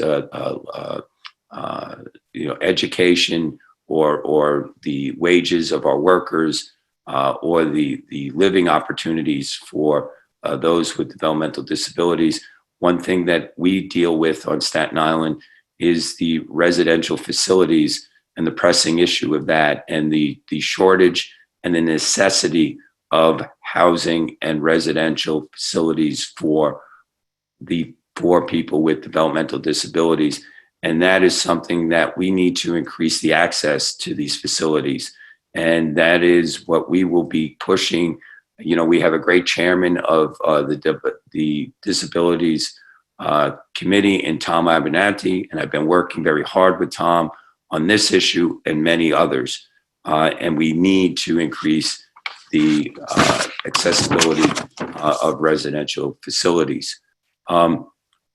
education or the wages of our workers, or the living opportunities for those with developmental disabilities. One thing that we deal with on Staten Island is the residential facilities and the pressing issue of that, and the shortage and the necessity of housing and residential facilities for people with developmental disabilities. And that is something that we need to increase the access to these facilities. And that is what we will be pushing. We have a great chairman of the Disabilities Committee in Tom Abernathy, and I've been working very hard with Tom on this issue and many others. And we need to increase the accessibility of residential facilities. And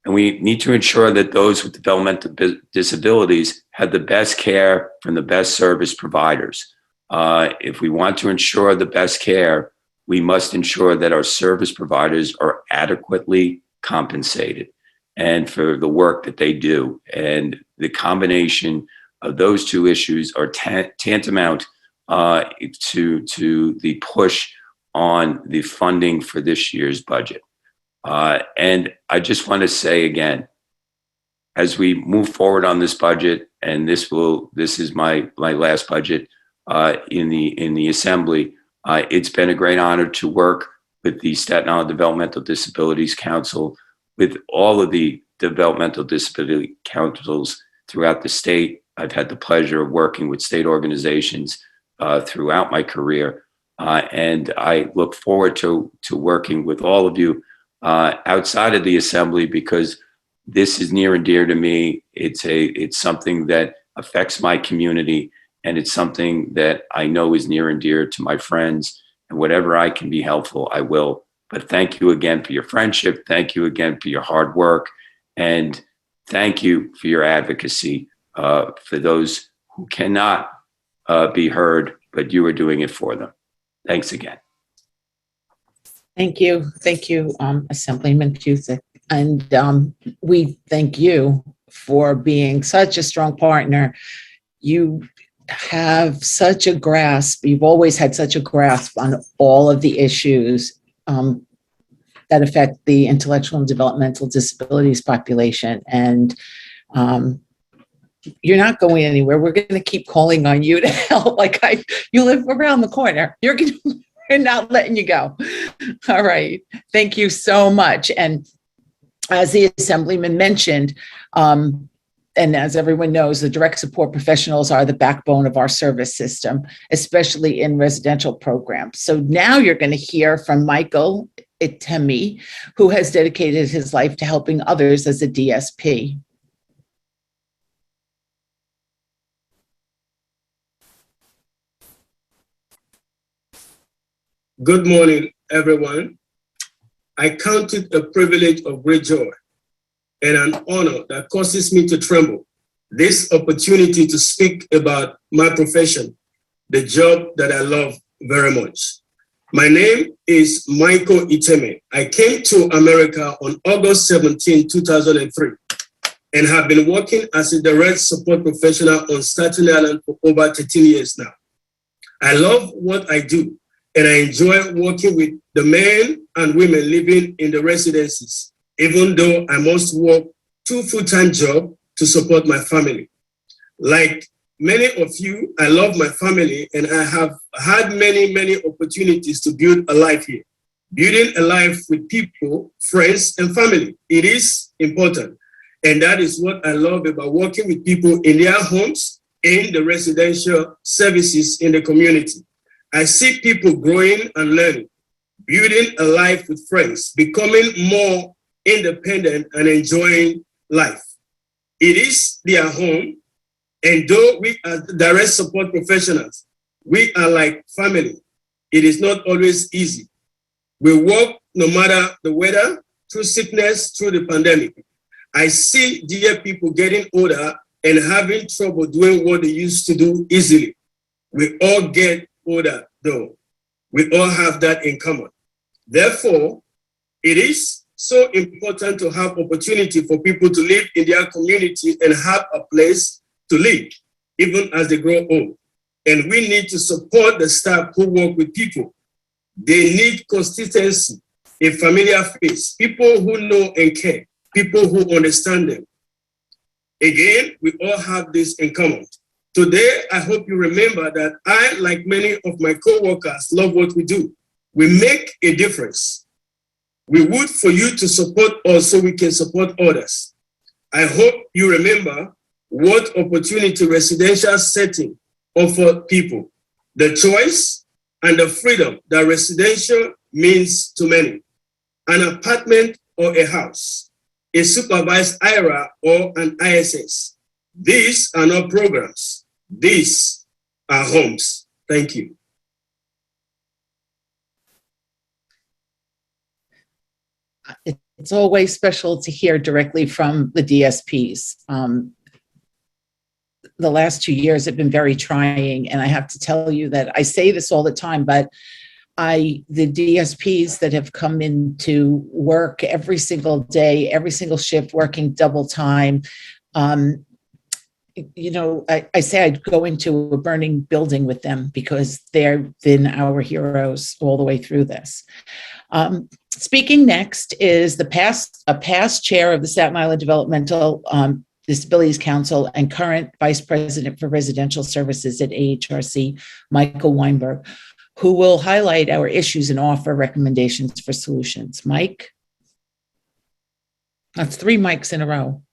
we need to ensure that those with developmental disabilities have the best care from the best service providers. If we want to ensure the best care, we must ensure that our service providers are adequately compensated and for the work that they do. And the combination of those two issues are tantamount to the push on the funding for this year's budget. And I just want to say again, as we move forward on this budget, and this is my last budget in the Assembly, it's been a great honor to work with the Staten Island Developmental Disabilities Council, with all of the developmental disability councils throughout the state. I've had the pleasure of working with state organizations throughout my career, and I look forward to working with all of you outside of the Assembly, because this is near and dear to me. It's something that affects my community, and it's something that I know is near and dear to my friends. And whatever I can be helpful, I will. But thank you again for your friendship. Thank you again for your hard work. And thank you for your advocacy for those who cannot be heard, but you are doing it for them. Thanks again. Thank you. Thank you, Assemblyman Cusick. And we thank you for being such a strong partner. You have such a grasp. You've always had such a grasp on all of the issues that affect the intellectual and developmental disabilities population. And You're not going anywhere. We're going to keep calling on you to help. You live around the corner. We're not letting you go. All right. Thank you so much. And as the Assemblyman mentioned, and as everyone knows, the direct support professionals are the backbone of our service system, especially in residential programs. So now you're going to hear from Michael Itemi, who has dedicated his life to helping others as a DSP. Good morning, everyone. I count it a privilege of great joy and an honor that causes me to tremble. This opportunity to speak about my profession, the job that I love very much. My name is Michael Itemi. I came to America on August 17, 2003, and have been working as a direct support professional on Staten Island for over 13 years now. I love what I do, and I enjoy working with the men and women living in the residences, even though I must work 2 full-time jobs to support my family. Like many of you, I love my family, and I have had many opportunities to build a life here. Building a life with people, friends, and family, it is important. And that is what I love about working with people in their homes, in the residential services in the community. I see people growing and learning, building a life with friends, becoming more independent and enjoying life. It is their home, and though we are direct support professionals, we are like family. It is not always easy. We work no matter the weather, through sickness, through the pandemic. I see dear people getting older and having trouble doing what they used to do easily. We all get older, though. We all have that in common. Therefore, it is so important to have opportunity for people to live in their community and have a place to live, even as they grow old. And we need to support the staff who work with people. They need consistency, a familiar face, people who know and care, people who understand them. Again, we all have this in common. Today, I hope you remember that I, like many of my co-workers, love what we do. We make a difference. We would for you to support us so we can support others. I hope you remember what opportunity residential setting offer people, the choice and the freedom that residential means to many. An apartment or a house, a supervised IRA or an ISS. These are not programs. These are homes. Thank you. It's always special to hear directly from the DSPs. The last 2 years have been very trying, and I have to tell you that I say this all the time, but the DSPs that have come into work every single day, every single shift, working double time, I say I'd go into a burning building with them because they've been our heroes all the way through this. Speaking next is a past chair of the Staten Island Developmental Disabilities Council and current Vice President for Residential Services at AHRC, Michael Weinberg, who will highlight our issues and offer recommendations for solutions. Mike? That's 3 mics in a row.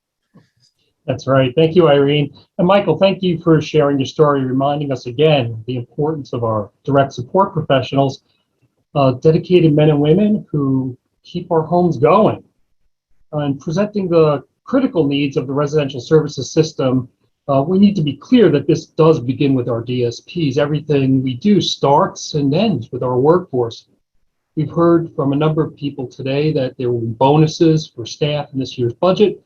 That's right. Thank you, Irene. And Michael, thank you for sharing your story, reminding us again the importance of our direct support professionals, dedicated men and women who keep our homes going, and presenting the critical needs of the residential services system. We need to be clear that this does begin with our DSPs. Everything we do starts and ends with our workforce. We've heard from a number of people today that there will be bonuses for staff in this year's budget,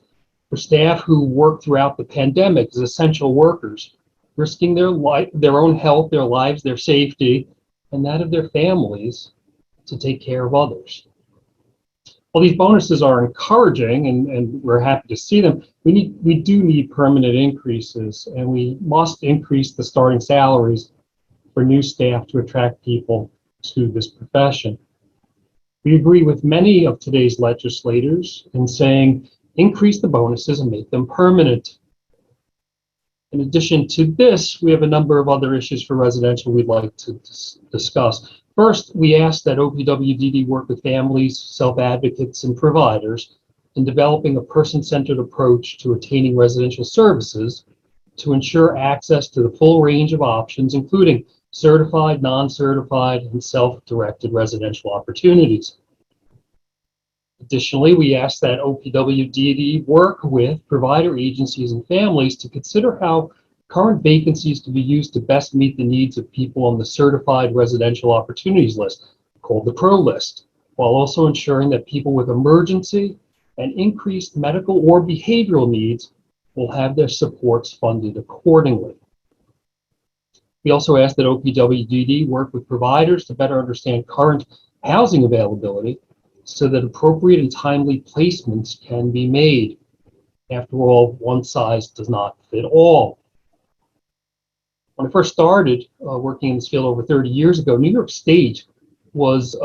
for staff who work throughout the pandemic as essential workers, risking their life, their own health, their lives, their safety, and that of their families to take care of others. While these bonuses are encouraging and we're happy to see them, we do need permanent increases, and we must increase the starting salaries for new staff to attract people to this profession. We agree with many of today's legislators in saying increase the bonuses and make them permanent. In addition to this, we have a number of other issues for residential we'd like to discuss. First, we ask that OPWDD work with families, self-advocates, and providers in developing a person-centered approach to attaining residential services to ensure access to the full range of options, including certified, non-certified, and self-directed residential opportunities. Additionally, we ask that OPWDD work with provider agencies and families to consider how current vacancies can be used to best meet the needs of people on the Certified Residential Opportunities List, called the PRO list, while also ensuring that people with emergency and increased medical or behavioral needs will have their supports funded accordingly. We also ask that OPWDD work with providers to better understand current housing availability so that appropriate and timely placements can be made. After all, one size does not fit all. When I first started working in this field over 30 years ago, New York State was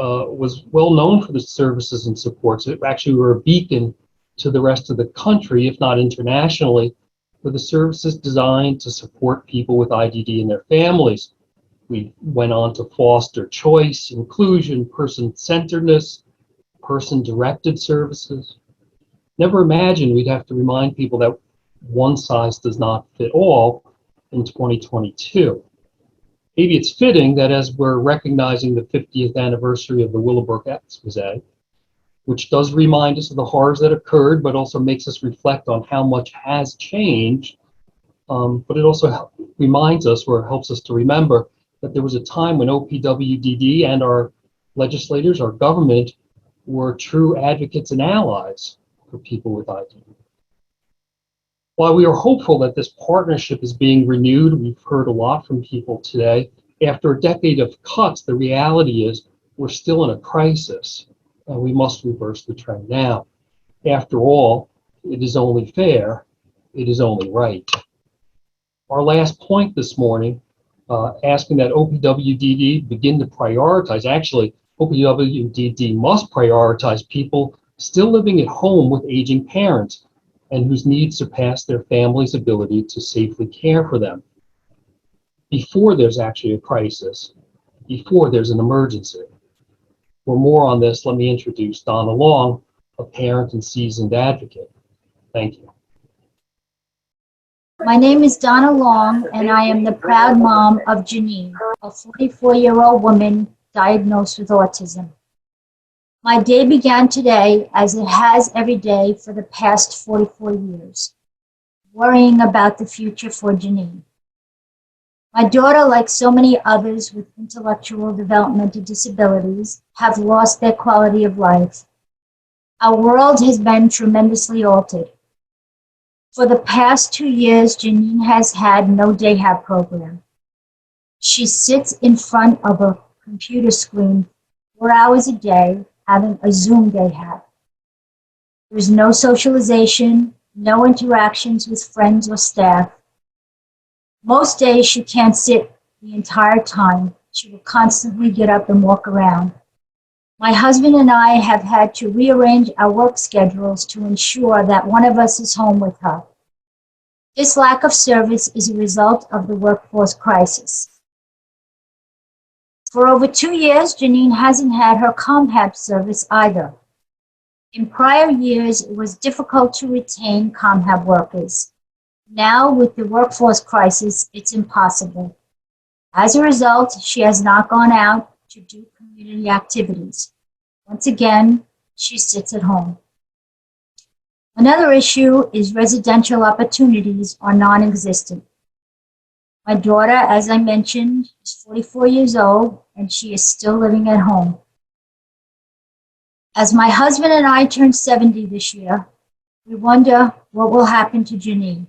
well known for the services and supports. It actually were a beacon to the rest of the country, if not internationally, for the services designed to support people with IDD and their families. We went on to foster choice, inclusion, person-centeredness, person-directed services. Never imagined we'd have to remind people that one size does not fit all in 2022. Maybe it's fitting that as we're recognizing the 50th anniversary of the Willowbrook Expose, which does remind us of the horrors that occurred, but also makes us reflect on how much has changed. But it also reminds us, or helps us to remember, that there was a time when OPWDD and our legislators, our government, were true advocates and allies for people with IDD. While we are hopeful that this partnership is being renewed, we've heard a lot from people today, after a decade of cuts, the reality is we're still in a crisis, and we must reverse the trend now. After all, it is only fair, it is only right. Our last point this morning, asking that OPWDD begin to prioritize, actually, OPWDD must prioritize people still living at home with aging parents and whose needs surpass their family's ability to safely care for them. Before there's actually a crisis, before there's an emergency. For more on this, let me introduce Donna Long, a parent and seasoned advocate. Thank you. My name is Donna Long, and I am the proud mom of Janine, a 44-year-old woman diagnosed with autism. My day began today, as it has every day for the past 44 years, worrying about the future for Janine. My daughter, like so many others with intellectual developmental disabilities, have lost their quality of life. Our world has been tremendously altered. For the past 2 years, Janine has had no day have program. She sits in front of a computer screen 4 hours a day, having a Zoom day have. There's no socialization, no interactions with friends or staff. Most days she can't sit the entire time. She will constantly get up and walk around. My husband and I have had to rearrange our work schedules to ensure that one of us is home with her. This lack of service is a result of the workforce crisis. For over 2 years, Janine hasn't had her ComHab service either. In prior years, it was difficult to retain ComHab workers. Now, with the workforce crisis, it's impossible. As a result, she has not gone out to do community activities. Once again, she sits at home. Another issue is residential opportunities are non-existent. My daughter, as I mentioned, is 44 years old, and she is still living at home. As my husband and I turn 70 this year, we wonder what will happen to Janine.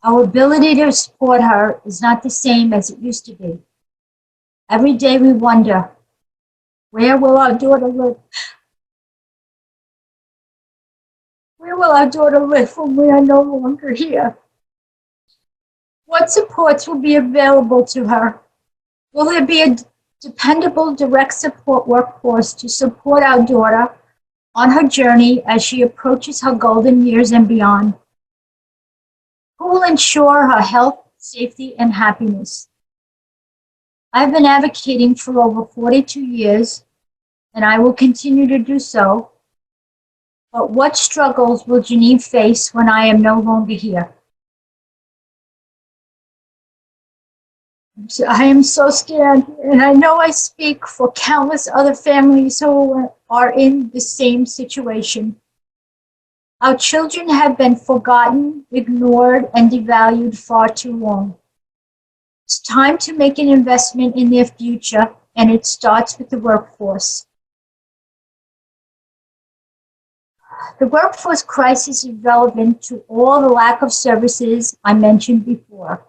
Our ability to support her is not the same as it used to be. Every day we wonder, where will our daughter live? Where will our daughter live when we are no longer here? What supports will be available to her? Will there be a dependable direct support workforce to support our daughter on her journey as she approaches her golden years and beyond? Who will ensure her health, safety, and happiness? I've been advocating for over 42 years, and I will continue to do so. But what struggles will Janine face when I am no longer here? I am so scared, and I know I speak for countless other families who are in the same situation. Our children have been forgotten, ignored, and devalued far too long. It's time to make an investment in their future, and it starts with the workforce. The workforce crisis is relevant to all the lack of services I mentioned before.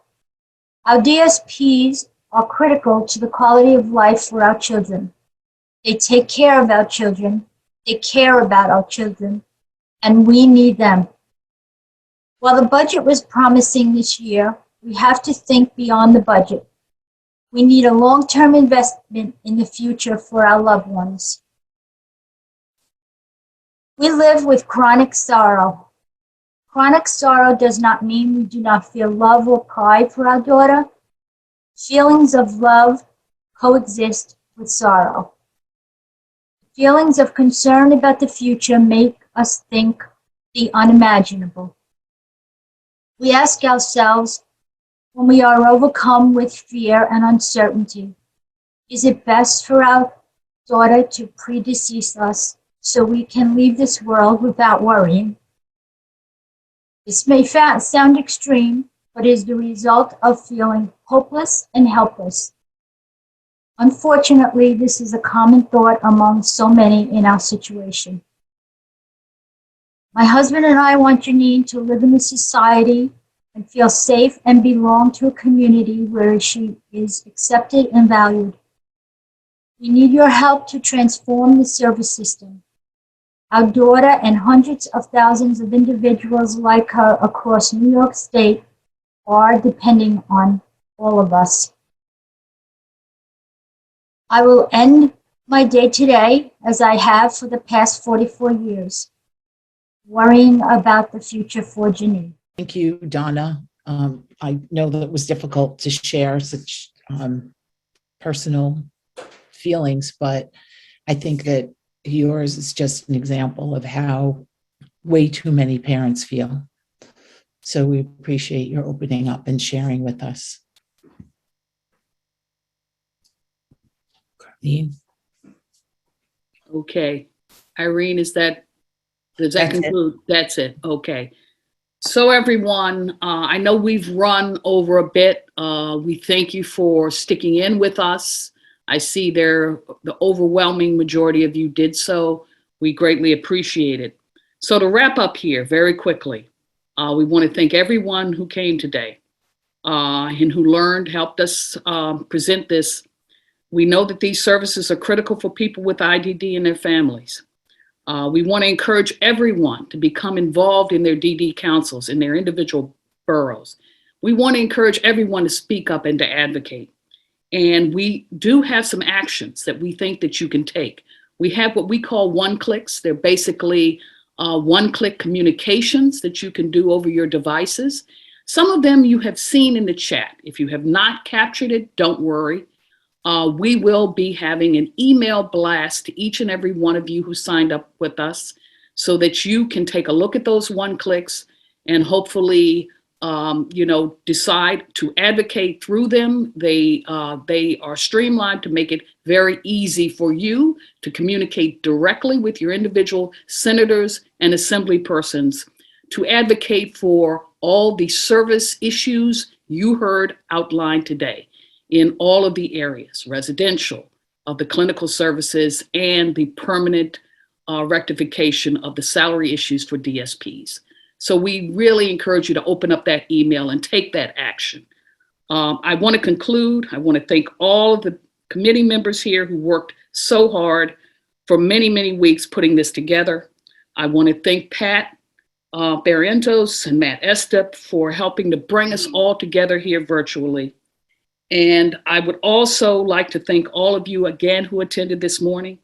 Our DSPs are critical to the quality of life for our children. They take care of our children, they care about our children, and we need them. While the budget was promising this year, we have to think beyond the budget. We need a long-term investment in the future for our loved ones. We live with chronic sorrow. Chronic sorrow does not mean we do not feel love or pride for our daughter. Feelings of love coexist with sorrow. Feelings of concern about the future make us think the unimaginable. We ask ourselves, when we are overcome with fear and uncertainty, is it best for our daughter to predecease us so we can leave this world without worrying? This may sound extreme, but is the result of feeling hopeless and helpless. Unfortunately, this is a common thought among so many in our situation. My husband and I want Janine to live in a society and feel safe and belong to a community where she is accepted and valued. We need your help to transform the service system. Our daughter and hundreds of thousands of individuals like her across New York State are depending on all of us. I will end my day today, as I have for the past 44 years, worrying about the future for Janine. Thank you, Donna. I know that it was difficult to share such personal feelings, but I think that yours is just an example of how way too many parents feel. So we appreciate your opening up and sharing with us. Colleen? Okay. Irene, does that That's conclude? That's it. Okay. So everyone, I know we've run over a bit. We thank you for sticking in with us. I see the overwhelming majority of you did so. We greatly appreciate it. So to wrap up here very quickly, we want to thank everyone who came today and who helped us present this. We know that these services are critical for people with IDD and their families. We want to encourage everyone to become involved in their DD councils in their individual boroughs. We want to encourage everyone to speak up and to advocate. And we do have some actions that we think that you can take. We have what we call one-clicks. They're basically one-click communications that you can do over your devices. Some of them you have seen in the chat. If you have not captured it, don't worry. We will be having an email blast to each and every one of you who signed up with us so that you can take a look at those one-clicks and hopefully decide to advocate through them. They are streamlined to make it very easy for you to communicate directly with your individual senators and assembly persons to advocate for all the service issues you heard outlined today in all of the areas, residential, of the clinical services, and the permanent rectification of the salary issues for DSPs. So we really encourage you to open up that email and take that action. I want to conclude. I want to thank all of the committee members here who worked so hard for many, many weeks putting this together. I want to thank Pat Barrientos and Matt Estep for helping to bring us all together here virtually. And I would also like to thank all of you again who attended this morning.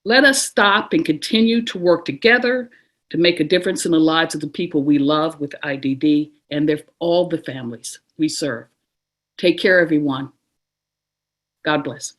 Let us stop and continue to work together to make a difference in the lives of the people we love with IDD and all the families we serve. Take care, everyone. God bless.